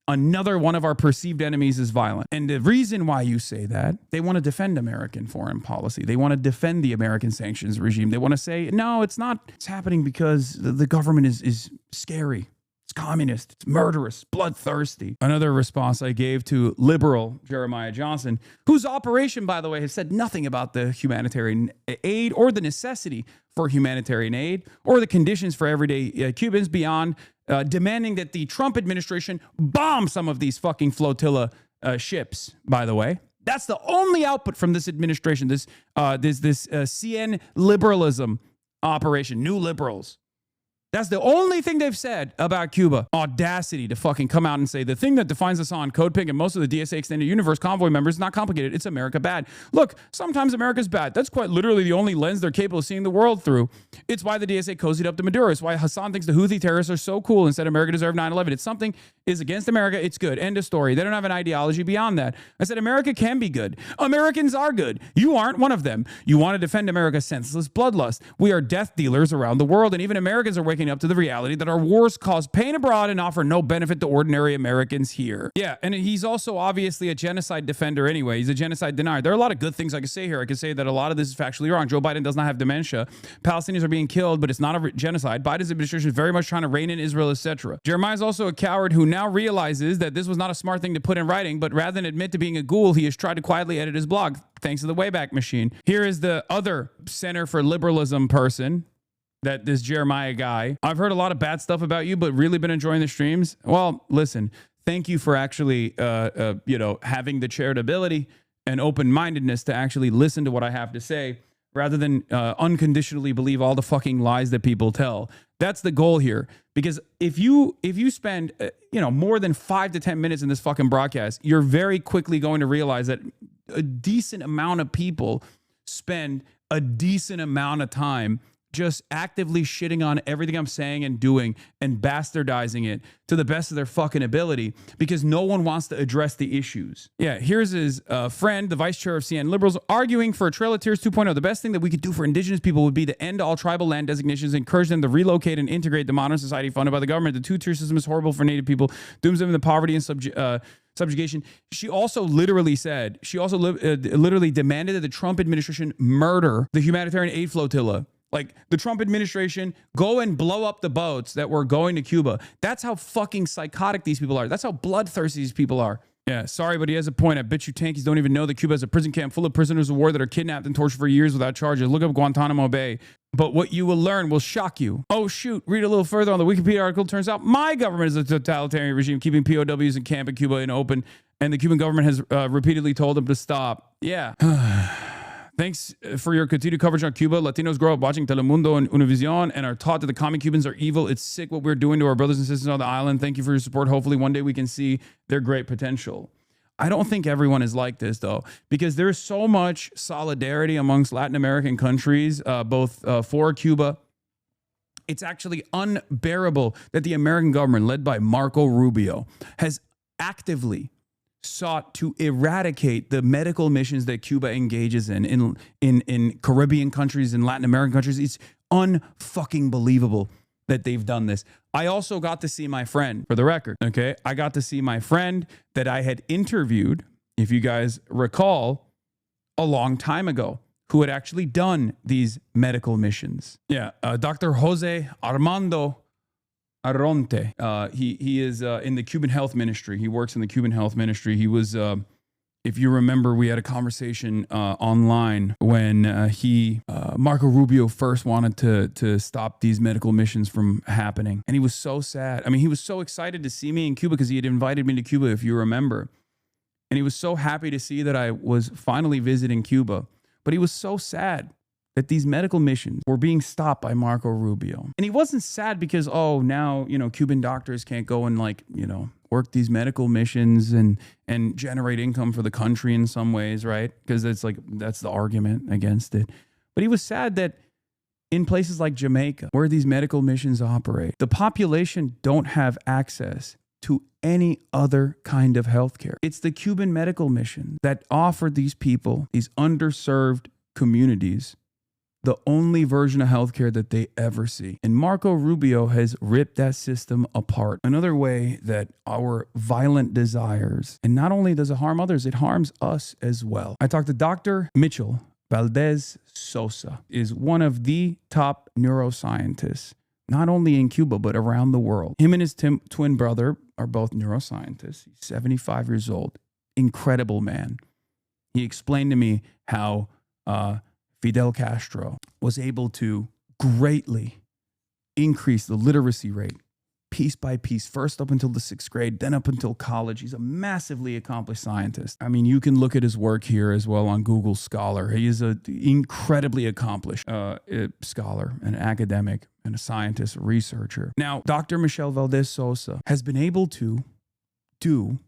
another one of our perceived enemies is violent. And the reason why you say that, they want to defend American foreign policy. They want to defend the American sanctions regime. They want to say, no, it's not. It's happening because the government is scary. It's communist. It's murderous, bloodthirsty. Another response I gave to liberal Jeremiah Johnson, whose operation, by the way, has said nothing about the humanitarian aid or the necessity for humanitarian aid or the conditions for everyday Cubans beyond demanding that the Trump administration bomb some of these fucking flotilla ships, by the way. That's the only output from this administration, this CN liberalism operation, New Liberals. That's the only thing they've said about Cuba. Audacity to fucking come out and say the thing that defines Hasan, Code Pink, and most of the DSA Extended Universe convoy members is not complicated. It's America bad. Look, sometimes America's bad. That's quite literally the only lens they're capable of seeing the world through. It's why the DSA cozied up to Maduro. It's why Hasan thinks the Houthi terrorists are so cool and said America deserved 9/11. It's something is against America. It's good. End of story. They don't have an ideology beyond that. I said America can be good. Americans are good. You aren't one of them. You want to defend America's senseless bloodlust. We are death dealers around the world, and even Americans are waking up to the reality that our wars cause pain abroad and offer no benefit to ordinary Americans here. Yeah, and he's also obviously a genocide defender anyway. He's a genocide denier. There are a lot of good things I could say here. I could say that a lot of this is factually wrong. Joe Biden does not have dementia. Palestinians are being killed, but it's not a genocide. Biden's administration is very much trying to rein in Israel, etc. Jeremiah is also a coward who now realizes that this was not a smart thing to put in writing, but rather than admit to being a ghoul, he has tried to quietly edit his blog, thanks to the Wayback Machine. Here is the other Center for Liberalism person, that this Jeremiah guy. I've heard a lot of bad stuff about you, but really been enjoying the streams. Well, listen, thank you for actually, having the charitability and open-mindedness to actually listen to what I have to say rather than unconditionally believe all the fucking lies that people tell. That's the goal here. Because if you spend, more than 5 to 10 minutes in this fucking broadcast, you're very quickly going to realize that a decent amount of people spend a decent amount of time just actively shitting on everything I'm saying and doing and bastardizing it to the best of their fucking ability because no one wants to address the issues. Yeah, here's his friend, the vice chair of CN Liberals, arguing for a Trail of Tears 2.0. The best thing that we could do for indigenous people would be to end all tribal land designations, encourage them to relocate and integrate the modern society funded by the government. The two-tier system is horrible for Native people, dooms them into poverty and subjugation. She also literally said, literally demanded that the Trump administration murder the humanitarian aid flotilla. Like the Trump administration, go and blow up the boats that were going to Cuba. That's how fucking psychotic these people are. That's how bloodthirsty these people are. Yeah, sorry, but he has a point. I bet you tankies don't even know that Cuba has a prison camp full of prisoners of war that are kidnapped and tortured for years without charges. Look up Guantanamo Bay. But what you will learn will shock you. Oh, shoot. Read a little further on the Wikipedia article. Turns out my government is a totalitarian regime keeping POWs in camp in Cuba in open, and the Cuban government has repeatedly told them to stop. Yeah. Thanks for your continued coverage on Cuba. Latinos grow up watching Telemundo and Univision and are taught that the commie Cubans are evil. It's sick what we're doing to our brothers and sisters on the island. Thank you for your support. Hopefully one day we can see their great potential. I don't think everyone is like this, though, because there's so much solidarity amongst Latin American countries, both for Cuba. It's actually unbearable that the American government, led by Marco Rubio, has actively sought to eradicate the medical missions that Cuba engages in Caribbean countries and Latin American countries. It's unfucking believable that they've done this. I also got to see my friend, for the record, okay? I got to see my friend that I had interviewed, if you guys recall, a long time ago, who had actually done these medical missions. Yeah, Dr. Jose Armando Arronte. He is in the Cuban Health Ministry. He works in the Cuban Health Ministry. He was, if you remember, we had a conversation online when Marco Rubio first wanted to stop these medical missions from happening. And he was so sad. I mean, he was so excited to see me in Cuba because he had invited me to Cuba, if you remember. And he was so happy to see that I was finally visiting Cuba. But he was so sad that these medical missions were being stopped by Marco Rubio. And he wasn't sad because, oh, now, Cuban doctors can't go and work these medical missions and generate income for the country in some ways, right? Because that's the argument against it. But he was sad that in places like Jamaica, where these medical missions operate, the population don't have access to any other kind of healthcare. It's the Cuban medical mission that offered these people, these underserved communities, the only version of healthcare that they ever see. And Marco Rubio has ripped that system apart. Another way that our violent desires, and not only does it harm others, it harms us as well. I talked to Dr. Mitchell Valdez Sosa, is one of the top neuroscientists, not only in Cuba, but around the world. Him and his twin brother are both neuroscientists. He's 75 years old. Incredible man. He explained to me how Fidel Castro was able to greatly increase the literacy rate piece by piece, first up until the 6th grade, then up until college. He's a massively accomplished scientist. I mean, you can look at his work here as well on Google Scholar. He is an incredibly accomplished scholar, an academic, and a scientist, a researcher. Now, Dr. Michelle Valdez Sosa has been able to do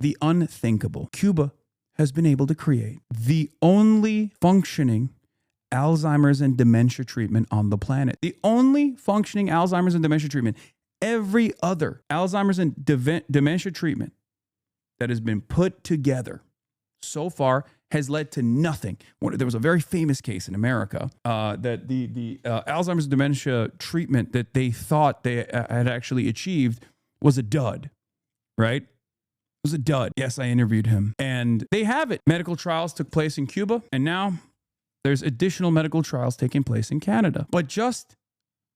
the unthinkable. Cuba has been able to create the only functioning Alzheimer's and dementia treatment on the planet. The only functioning Alzheimer's and dementia treatment. Every other Alzheimer's and dementia treatment that has been put together so far has led to nothing. There was a very famous case in America that the Alzheimer's and dementia treatment that they thought they had actually achieved was a dud, right? It was a dud. Yes, I interviewed him. And they have it. Medical trials took place in Cuba, and now there's additional medical trials taking place in Canada. But just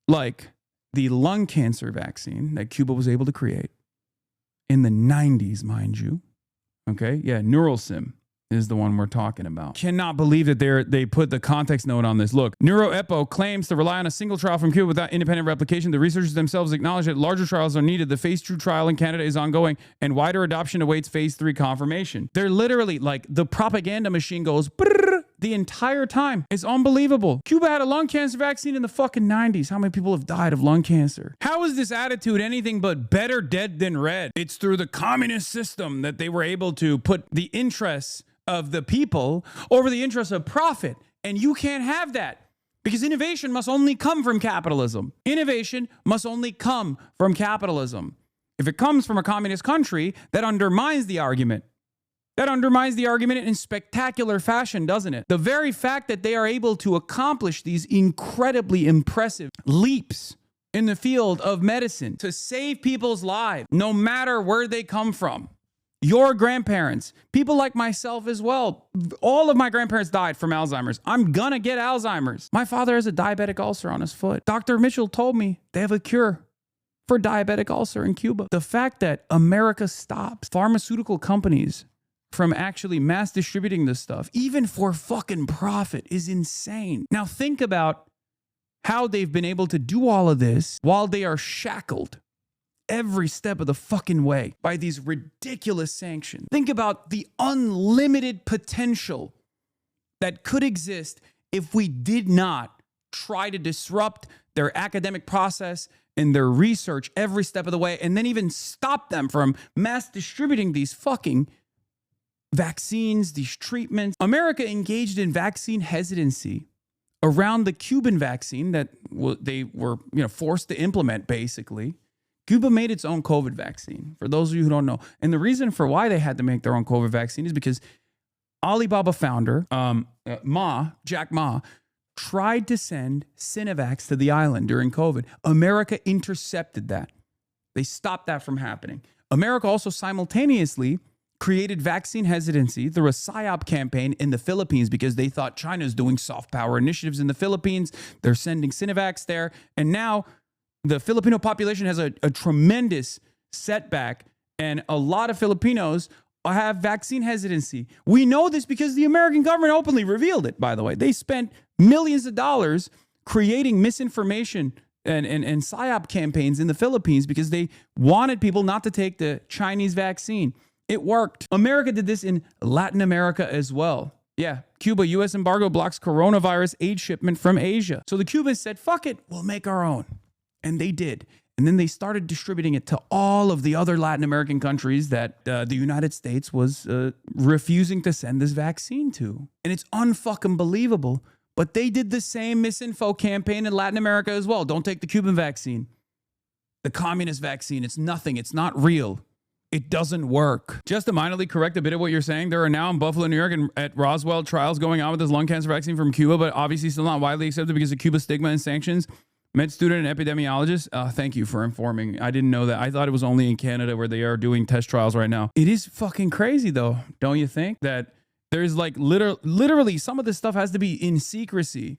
like the lung cancer vaccine that Cuba was able to create in the 90s, mind you. Okay, yeah, NeuralSim is the one we're talking about. Cannot believe that they put the context note on this. Look, NeuroEpo claims to rely on a single trial from Cuba without independent replication. The researchers themselves acknowledge that larger trials are needed. The phase 2 trial in Canada is ongoing, and wider adoption awaits phase 3 confirmation. They're literally like the propaganda machine goes brrr, the entire time. It's unbelievable. Cuba had a lung cancer vaccine in the fucking 90s. How many people have died of lung cancer? How is this attitude anything but better dead than red? It's through the communist system that they were able to put the interests of the people over the interests of profit. And you can't have that because innovation must only come from capitalism. Innovation must only come from capitalism. If it comes from a communist country, that undermines the argument. That undermines the argument in spectacular fashion, doesn't it? The very fact that they are able to accomplish these incredibly impressive leaps in the field of medicine to save people's lives, no matter where they come from. Your grandparents, people like myself as well. All of my grandparents died from Alzheimer's. I'm gonna get Alzheimer's. My father has a diabetic ulcer on his foot. Dr. Mitchell told me they have a cure for diabetic ulcer in Cuba. The fact that America stops pharmaceutical companies from actually mass distributing this stuff, even for fucking profit, is insane. Now think about how they've been able to do all of this while they are shackled every step of the fucking way by these ridiculous sanctions. Think about the unlimited potential that could exist if we did not try to disrupt their academic process and their research every step of the way, and then even stop them from mass distributing these fucking vaccines, these treatments. America engaged in vaccine hesitancy around the Cuban vaccine that they were forced to implement, basically. Cuba made its own COVID vaccine, for those of you who don't know. And the reason for why they had to make their own COVID vaccine is because Alibaba founder, Jack Ma, tried to send Sinovacs to the island during COVID. America intercepted that. They stopped that from happening. America also simultaneously created vaccine hesitancy through a PSYOP campaign in the Philippines because they thought China's doing soft power initiatives in the Philippines. They're sending Sinovacs there. And now the Filipino population has a tremendous setback, and a lot of Filipinos have vaccine hesitancy. We know this because the American government openly revealed it, by the way. They spent millions of dollars creating misinformation and PSYOP campaigns in the Philippines because they wanted people not to take the Chinese vaccine. It worked. America did this in Latin America as well. Yeah, Cuba, U.S. embargo blocks coronavirus aid shipment from Asia. So the Cubans said, fuck it, we'll make our own. And they did. And then they started distributing it to all of the other Latin American countries that the United States was refusing to send this vaccine to. And it's unfucking believable. But they did the same misinfo campaign in Latin America as well. Don't take the Cuban vaccine. The communist vaccine, it's nothing. It's not real. It doesn't work. Just to minorly correct a bit of what you're saying, there are now in Buffalo, New York, and at Roswell trials going on with this lung cancer vaccine from Cuba, but obviously still not widely accepted because of Cuba's stigma and sanctions. Med student and epidemiologist, thank you for informing. I didn't know that. I thought it was only in Canada where they are doing test trials right now. It is fucking crazy though, don't you think? That there's like literally some of this stuff has to be in secrecy.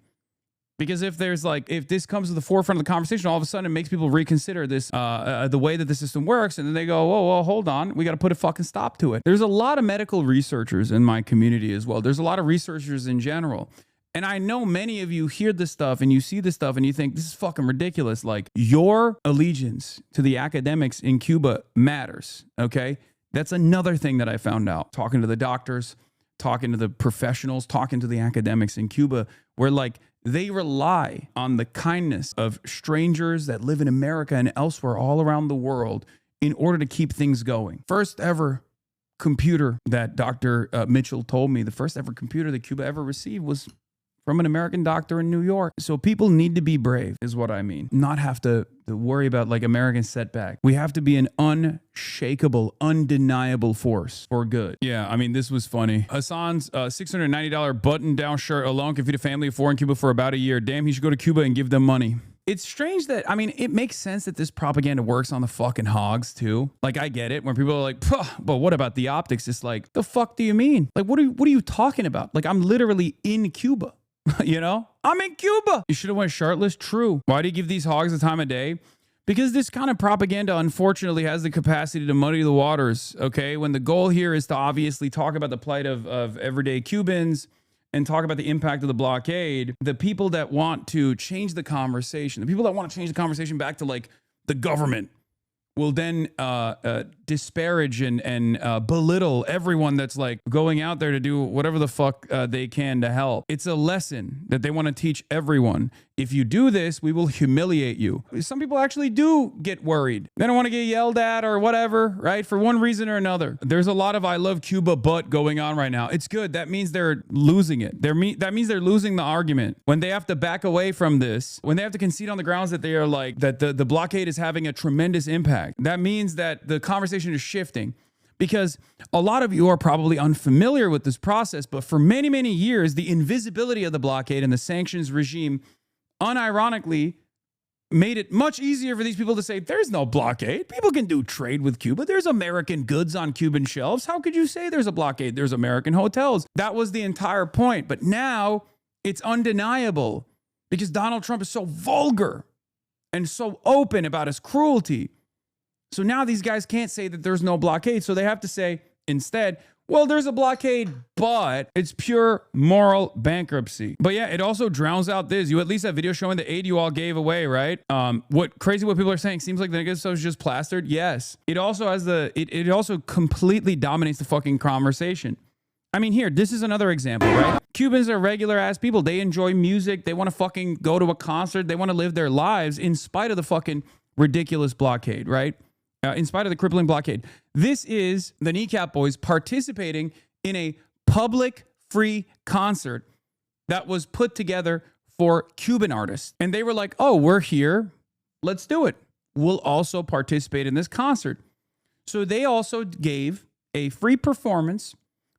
Because if this comes to the forefront of the conversation, all of a sudden it makes people reconsider this, the way that the system works. And then they go, whoa, well, hold on. We got to put a fucking stop to it. There's a lot of medical researchers in my community as well. There's a lot of researchers in general. And I know many of you hear this stuff and you see this stuff and you think this is fucking ridiculous. Like, your allegiance to the academics in Cuba matters. Okay. That's another thing that I found out talking to the doctors, talking to the professionals, talking to the academics in Cuba, where like they rely on the kindness of strangers that live in America and elsewhere all around the world in order to keep things going. First ever computer that Dr. Mitchell told me, the first ever computer that Cuba ever received was from an American doctor in New York. So people need to be brave, is what I mean. Not have to worry about like American setback. We have to be an unshakable, undeniable force for good. Yeah, I mean, this was funny. Hasan's $690 button-down shirt alone can feed a family of 4 in Cuba for about a year. Damn, he should go to Cuba and give them money. It's strange that, I mean, it makes sense that this propaganda works on the fucking hogs too. Like, I get it when people are like, but what about the optics? It's like, the fuck do you mean? Like, what are you talking about? Like, I'm literally in Cuba. You know, I'm in Cuba. You should have went shirtless. True. Why do you give these hogs the time of day? Because this kind of propaganda, unfortunately, has the capacity to muddy the waters. Okay. When the goal here is to obviously talk about the plight of everyday Cubans and talk about the impact of the blockade, the people that want to change the conversation, the people that want to change the conversation back to like the government, will then disparage and belittle everyone that's like going out there to do whatever the fuck they can to help. It's a lesson that they want to teach everyone. If you do this, we will humiliate you. Some people actually do get worried. They don't want to get yelled at or whatever, right? For one reason or another. There's a lot of I love Cuba but going on right now. It's good. That means they're losing it. That means they're losing the argument. When they have to back away from this, when they have to concede on the grounds that they are like, that the blockade is having a tremendous impact, that means that the conversation is shifting. Because a lot of you are probably unfamiliar with this process, but for many, many years, the invisibility of the blockade and the sanctions regime unironically made it much easier for these people to say, there's no blockade. People can do trade with Cuba. There's American goods on Cuban shelves. How could you say there's a blockade? There's American hotels. That was the entire point. But now it's undeniable because Donald Trump is so vulgar and so open about his cruelty. So now these guys can't say that there's no blockade. So they have to say instead, well, there's a blockade, but it's pure moral bankruptcy. But yeah, it also drowns out this. You at least have video showing the aid you all gave away, right? What people are saying seems like the negative stuff is just plastered. Yes. It also has it also completely dominates the fucking conversation. I mean, here, this is another example, right? Cubans are regular ass people. They enjoy music. They want to fucking go to a concert. They want to live their lives in spite of the fucking ridiculous blockade, right? In spite of the crippling blockade. This is the Kneecap Boys participating in a public free concert that was put together for Cuban artists. And they were like, oh, we're here. Let's do it. We'll also participate in this concert. So they also gave a free performance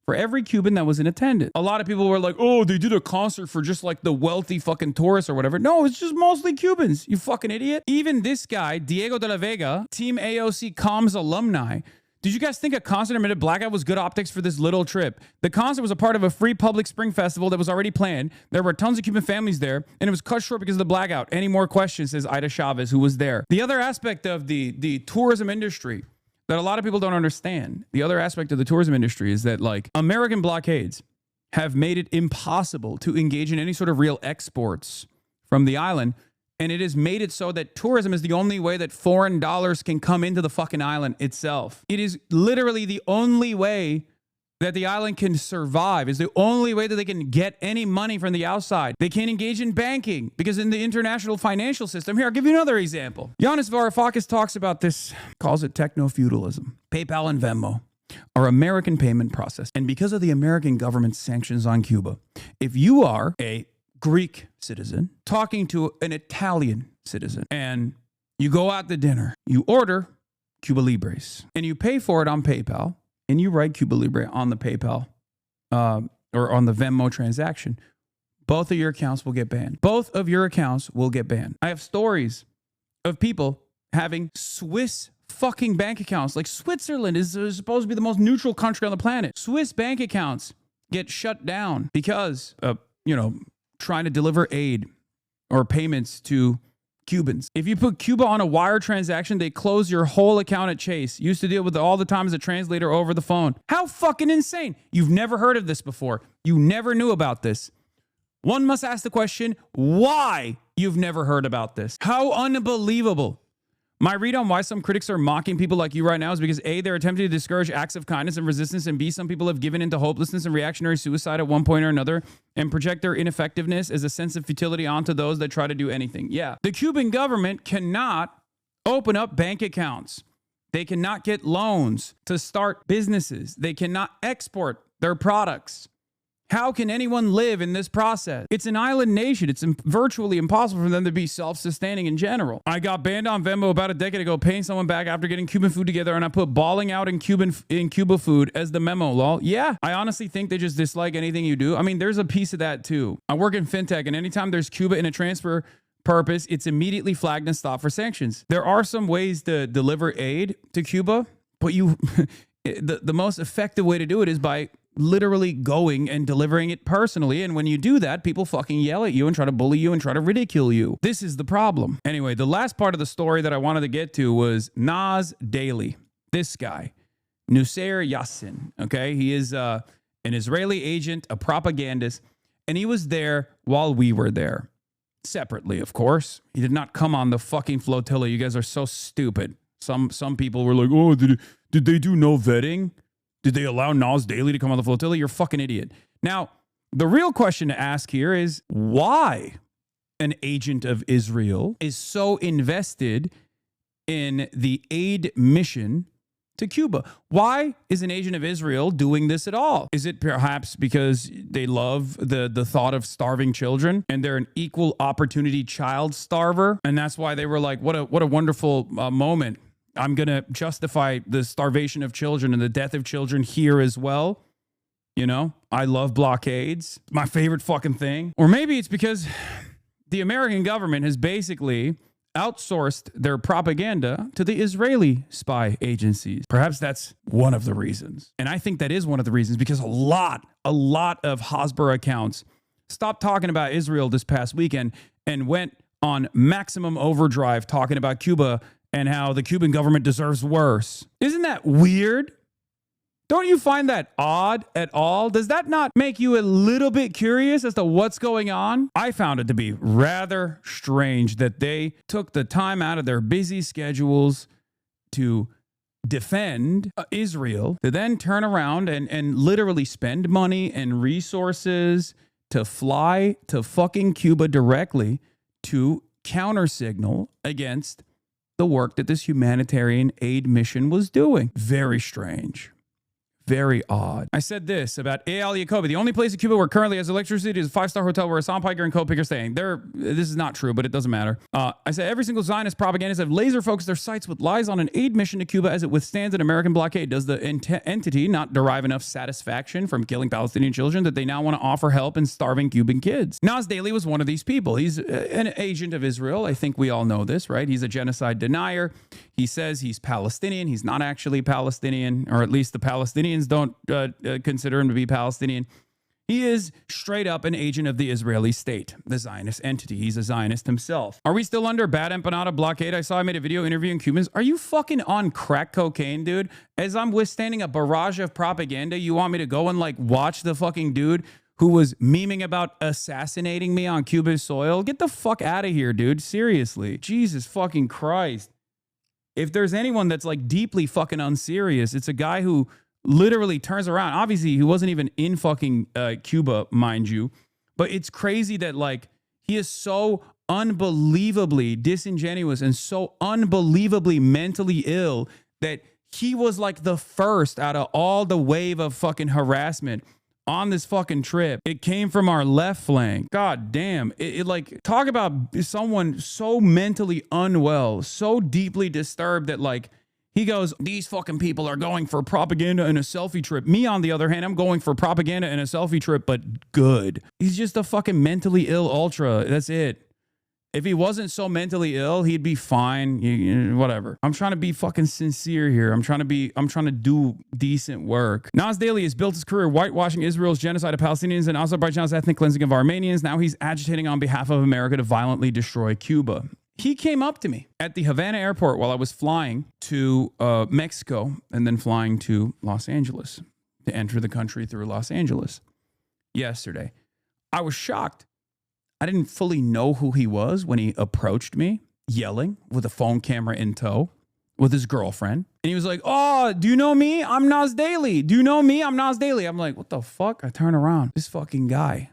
for every Cuban that was in attendance. A lot of people were like, oh, they did a concert for just like the wealthy fucking tourists or whatever. No, it's just mostly Cubans, you fucking idiot. Even this guy, Diego de la Vega, Team AOC Comms alumni. Did you guys think a concert amid a blackout was good optics for this little trip? The concert was a part of a free public spring festival that was already planned. There were tons of Cuban families there, and it was cut short because of the blackout. Any more questions, says Ida Chavez, who was there. The other aspect of the tourism industry that a lot of people don't understand, the other aspect of the tourism industry is that, like, American blockades have made it impossible to engage in any sort of real exports from the island. And it has made it so that tourism is the only way that foreign dollars can come into the fucking island itself. It is literally the only way that the island can survive, is the only way that they can get any money from the outside. They can't engage in banking because in the international financial system, here, I'll give you another example. Yanis Varoufakis talks about this, calls it techno-feudalism. PayPal and Venmo are American payment process. And because of the American government's sanctions on Cuba, if you are a Greek citizen talking to an Italian citizen and you go out to dinner, you order Cuba Libres and you pay for it on PayPal, and you write Cuba Libre on the PayPal or on the Venmo transaction, both of your accounts will get banned. Both of your accounts will get banned. I have stories of people having Swiss fucking bank accounts. Like, Switzerland is supposed to be the most neutral country on the planet. Swiss bank accounts get shut down because of, trying to deliver aid or payments to Cubans. If you put Cuba on a wire transaction, they close your whole account at Chase. Used to deal with it all the time as a translator over the phone. How fucking insane. You've never heard of this before. You never knew about this. One must ask the question, why you've never heard about this? How unbelievable. My read on why some critics are mocking people like you right now is because A, they're attempting to discourage acts of kindness and resistance, and B, some people have given into hopelessness and reactionary suicide at one point or another and project their ineffectiveness as a sense of futility onto those that try to do anything. Yeah. The Cuban government cannot open up bank accounts. They cannot get loans to start businesses. They cannot export their products. How can anyone live in this process? It's an island nation. It's virtually impossible for them to be self-sustaining in general. I got banned on Venmo about a decade ago, paying someone back after getting Cuban food together, and I put balling out in Cuba food as the memo, lol. Yeah, I honestly think they just dislike anything you do. I mean, there's a piece of that too. I work in fintech, and anytime there's Cuba in a transfer purpose, it's immediately flagged and stopped for sanctions. There are some ways to deliver aid to Cuba, but the most effective way to do it is by literally going and delivering it personally. And when you do that, people fucking yell at you and try to bully you and try to ridicule you. This is the problem. Anyway, the last part of the story that I wanted to get to was Nas Daily. This guy, Nusayr Yassin, okay? He is an Israeli agent, a propagandist, and he was there while we were there. Separately, of course. He did not come on the fucking flotilla. You guys are so stupid. Some people were like, oh, did they do no vetting? Did they allow Nas Daily to come on the flotilla? You're a fucking idiot. Now, the real question to ask here is why an agent of Israel is so invested in the aid mission to Cuba. Why is an agent of Israel doing this at all? Is it perhaps because they love the thought of starving children and they're an equal opportunity child starver? And that's why they were like, what a wonderful moment. I'm going to justify the starvation of children and the death of children here as well. I love blockades. My favorite fucking thing. Or maybe it's because the American government has basically outsourced their propaganda to the Israeli spy agencies. Perhaps that's one of the reasons. And I think that is one of the reasons, because a lot of Hasbara accounts stopped talking about Israel this past weekend and went on maximum overdrive talking about Cuba and how the Cuban government deserves worse. Isn't that weird? Don't you find that odd at all? Does that not make you a little bit curious as to what's going on? I found it to be rather strange that they took the time out of their busy schedules to defend Israel, to then turn around and literally spend money and resources to fly to fucking Cuba directly to countersignal against the work that this humanitarian aid mission was doing. Very strange. Very odd. I said this about Al Yacobi. The only place in Cuba where currently has electricity is a 5-star hotel where Hassan Piker and co-picker are staying. This is not true, but it doesn't matter. I said every single Zionist propagandists have laser focused their sights with lies on an aid mission to Cuba as it withstands an American blockade. Does the entity not derive enough satisfaction from killing Palestinian children that they now want to offer help in starving Cuban kids? Nas Daly was one of these people. He's an agent of Israel. I think we all know this, right? He's a genocide denier. He says he's Palestinian. He's not actually Palestinian, or at least the Palestinians don't consider him to be Palestinian. He is straight up an agent of the Israeli state, the Zionist entity. He's a Zionist himself. Are we still under bad empanada blockade? I made a video interviewing Cubans. Are you fucking on crack cocaine, dude? As I'm withstanding a barrage of propaganda, you want me to go and like watch the fucking dude who was memeing about assassinating me on Cuba's soil? Get the fuck out of here, dude. Seriously. Jesus fucking Christ. If there's anyone that's like deeply fucking unserious, it's a guy who literally turns around. Obviously, he wasn't even in fucking Cuba, mind you. But it's crazy that like he is so unbelievably disingenuous and so unbelievably mentally ill that he was like the first out of all the wave of fucking harassment on this fucking trip. It came from our left flank. God damn. It like, talk about someone so mentally unwell, so deeply disturbed that like, he goes, these fucking people are going for propaganda and a selfie trip. Me, on the other hand, I'm going for propaganda and a selfie trip, but good. He's just a fucking mentally ill ultra. That's it. If he wasn't so mentally ill, he'd be fine. Whatever. I'm trying to be fucking sincere here. I'm trying to do decent work. Nas Daly has built his career whitewashing Israel's genocide of Palestinians and Azerbaijan's ethnic cleansing of Armenians. Now he's agitating on behalf of America to violently destroy Cuba. He came up to me at the Havana airport while I was flying to Mexico and then flying to Los Angeles to enter the country through Los Angeles yesterday. I was shocked. I didn't fully know who he was when he approached me, yelling with a phone camera in tow with his girlfriend. And he was like, oh, do you know me? I'm Nas Daly. Do you know me? I'm Nas Daly. I'm like, what the fuck? I turn around. This fucking guy.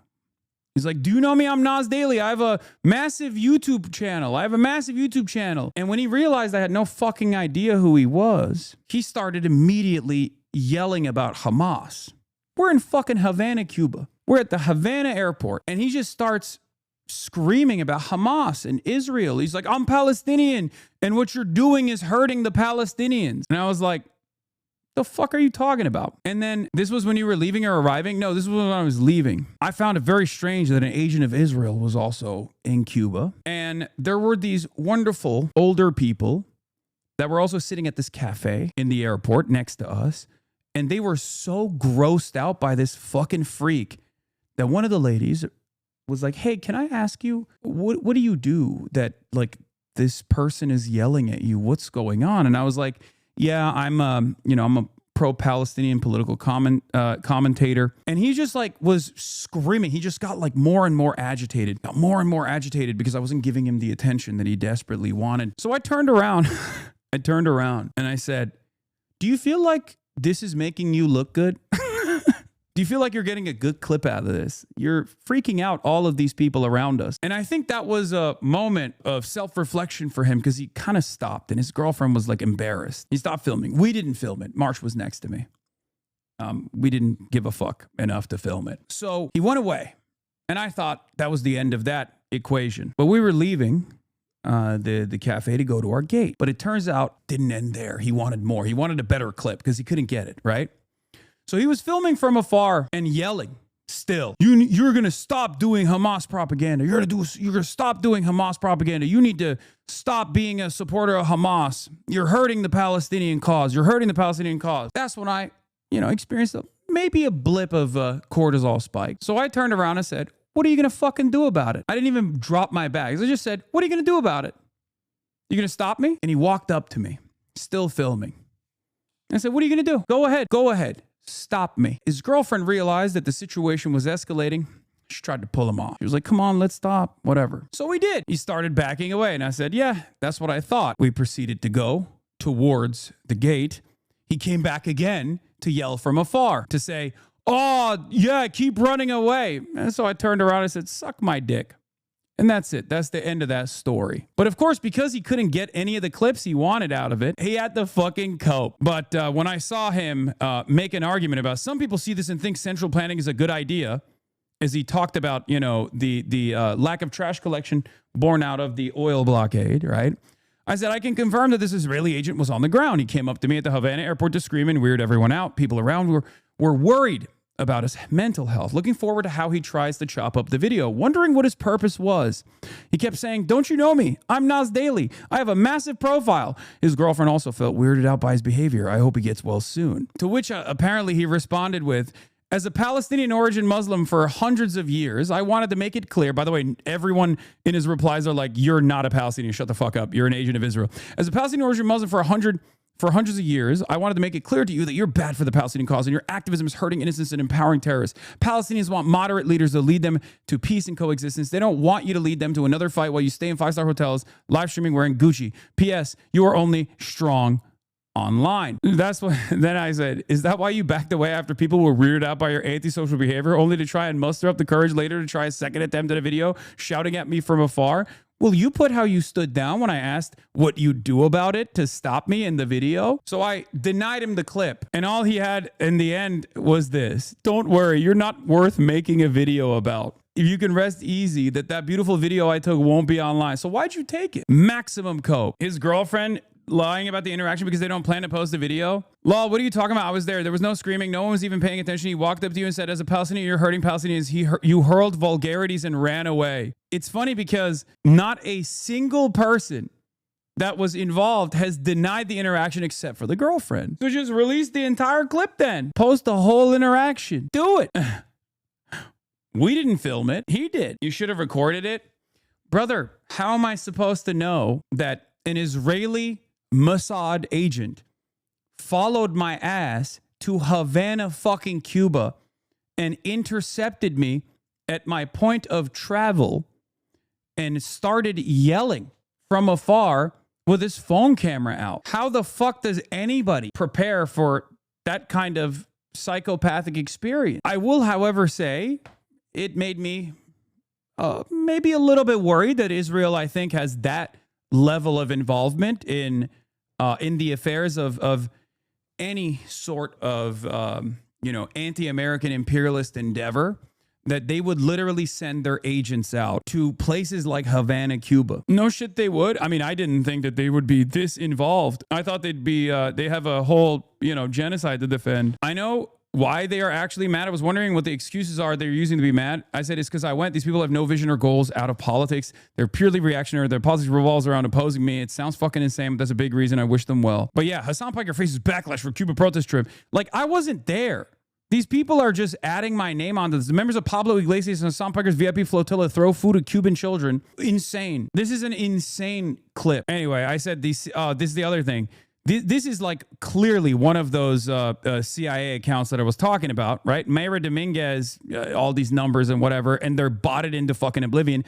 He's like, do you know me? I'm Nas Daly. I have a massive YouTube channel. And when he realized I had no fucking idea who he was, he started immediately yelling about Hamas. We're in fucking Havana, Cuba. We're at the Havana airport. And he just starts screaming about Hamas and Israel. He's like, I'm Palestinian. And what you're doing is hurting the Palestinians. And I was like, the fuck are you talking about? And then this was when you were leaving or arriving? No, this was when I was leaving. I found it very strange that an agent of Israel was also in Cuba. And there were these wonderful older people that were also sitting at this cafe in the airport next to us. And they were so grossed out by this fucking freak that one of the ladies was like, hey, can I ask you, what do you do that like this person is yelling at you? What's going on? And I was like, yeah, I'm a pro-Palestinian political commentator. And he just like was screaming. He just got like more and more agitated because I wasn't giving him the attention that he desperately wanted. So I turned around. And I said, do you feel like this is making you look good? Do you feel like you're getting a good clip out of this? You're freaking out all of these people around us. And I think that was a moment of self-reflection for him because he kind of stopped and his girlfriend was like embarrassed. He stopped filming. We didn't film it. Marsh was next to me. We didn't give a fuck enough to film it. So he went away. And I thought that was the end of that equation. But we were leaving the cafe to go to our gate. But it turns out didn't end there. He wanted more. He wanted a better clip because he couldn't get it, right? So he was filming from afar and yelling still. You're going to stop doing Hamas propaganda. You're going to stop doing Hamas propaganda. You need to stop being a supporter of Hamas. You're hurting the Palestinian cause. That's when I, experienced maybe a blip of cortisol spike. So I turned around and said, what are you going to fucking do about it? I didn't even drop my bags. I just said, what are you going to do about it? You going to stop me? And he walked up to me, still filming. And I said, what are you going to do? Go ahead. Stop me. His girlfriend realized that the situation was escalating. She tried to pull him off. She was like, come on, let's stop. Whatever. So we did. He started backing away. And I said, yeah, that's what I thought. We proceeded to go towards the gate, he came back again to yell from afar to say, "Oh, yeah, keep running away." And so I turned around and said, "Suck my dick." And that's it. That's the end of that story. But of course, because he couldn't get any of the clips he wanted out of it, he had to fucking cope. But when I saw him make an argument about, some people see this and think central planning is a good idea, as he talked about, you know, the lack of trash collection born out of the oil blockade, right? I said, I can confirm that this Israeli agent was on the ground. He came up to me at the Havana airport to scream and weird everyone out. People around were worried about his mental health, looking forward to how he tries to chop up the video, wondering what his purpose was. He kept saying, "Don't you know me? I'm Nas Daily. I have a massive profile." His girlfriend also felt weirded out by his behavior. "I hope he gets well soon." To which apparently he responded with, "As a Palestinian origin Muslim for hundreds of years, I wanted to make it clear." By the way, everyone in his replies are like, "You're not a Palestinian. Shut the fuck up. You're an agent of Israel." "As a Palestinian origin Muslim for hundreds of years, I wanted to make it clear to you that you're bad for the Palestinian cause and your activism is hurting innocents and empowering terrorists. Palestinians want moderate leaders to lead them to peace and coexistence. They don't want you to lead them to another fight while you stay in five-star hotels, live streaming wearing Gucci. P.S. You are only strong online." That's what, then I said, "Is that why you backed away after people were weirded out by your antisocial behavior, only to try and muster up the courage later to try a second attempt at a video shouting at me from afar? Will you put how you stood down when I asked what you do about it to stop me in the video?" So I denied him the clip. And all he had in the end was this: "Don't worry, you're not worth making a video about. You can rest easy that beautiful video I took won't be online. So why'd you take it?" Maximum cope. His girlfriend lying about the interaction because they don't plan to post a video. "Lol, what are you talking about? I was there. There was no screaming. No one was even paying attention. He walked up to you and said, 'As a Palestinian, you're hurting Palestinians.' You hurled vulgarities and ran away." It's funny because not a single person that was involved has denied the interaction except for the girlfriend. So just release the entire clip then. Post the whole interaction. Do it. We didn't film it. He did. You should have recorded it. Brother, how am I supposed to know that an Israeli Mossad agent followed my ass to Havana fucking Cuba and intercepted me at my point of travel and started yelling from afar with his phone camera out? How the fuck does anybody prepare for that kind of psychopathic experience? I will, however, say it made me maybe a little bit worried that Israel, I think, has that level of involvement in the affairs of any sort of anti-American imperialist endeavor, that they would literally send their agents out to places like Havana, Cuba. No shit, they would. I mean, I didn't think that they would be this involved. I thought they'd be they have a whole genocide to defend. I know why they are actually mad. I was wondering what the excuses are they're using to be mad. I said, it's because I went. These people have no vision or goals out of politics. They're purely reactionary. Their politics revolves around opposing me. It sounds fucking insane, but that's a big reason. I wish them well. But yeah, Hasan Piker faces backlash for Cuba protest trip. Like, I wasn't there. These people are just adding my name onto this. The members of Pablo Iglesias and Hasan Piker's VIP flotilla throw food at Cuban children. Insane. This is an insane clip. Anyway, I said this is the other thing. This is like clearly one of those CIA accounts that I was talking about, right? Mayra Dominguez, all these numbers and whatever, and they're botted into fucking oblivion.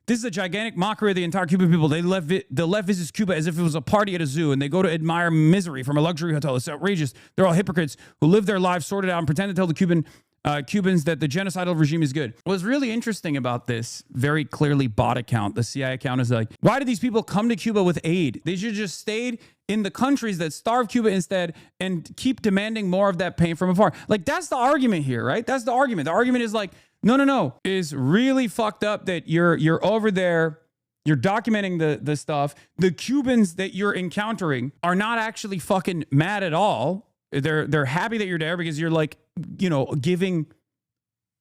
This is a gigantic mockery of the entire Cuban people. The left visits Cuba as if it was a party at a zoo, and they go to admire misery from a luxury hotel. It's outrageous. They're all hypocrites who live their lives sorted out and pretend to tell the Cubans that the genocidal regime is good. What's really interesting about this very clearly bot account, the CIA account, is like, why do these people come to Cuba with aid? They should just stayed in the countries that starve Cuba instead and keep demanding more of that pain from afar. Like, that's the argument here, right? That's the argument. The argument is like, no. It's really fucked up that you're over there, you're documenting the stuff. The Cubans that you're encountering are not actually fucking mad at all. They're happy that you're there because you're like, giving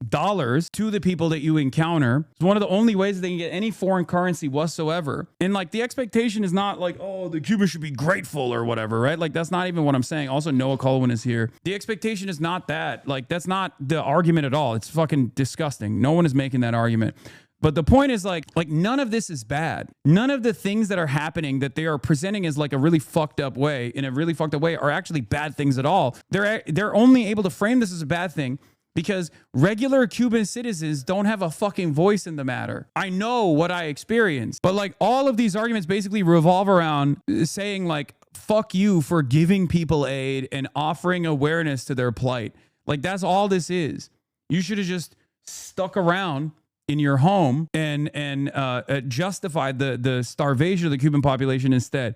dollars to the people that you encounter. It's one of the only ways they can get any foreign currency whatsoever. And like, the expectation is not like, oh, the Cubans should be grateful or whatever, right? Like, that's not even what I'm saying. Also, Noah Colwyn is here. The expectation is not that. Like, that's not the argument at all. It's fucking disgusting. No one is making that argument. But the point is like none of this is bad. None of the things that are happening that they are presenting as like a really fucked up way, are actually bad things at all. They're only able to frame this as a bad thing because regular Cuban citizens don't have a fucking voice in the matter. I know what I experienced, but like, all of these arguments basically revolve around saying like, fuck you for giving people aid and offering awareness to their plight. Like, that's all this is. You should have just stuck around in your home and justified the starvation of the Cuban population instead.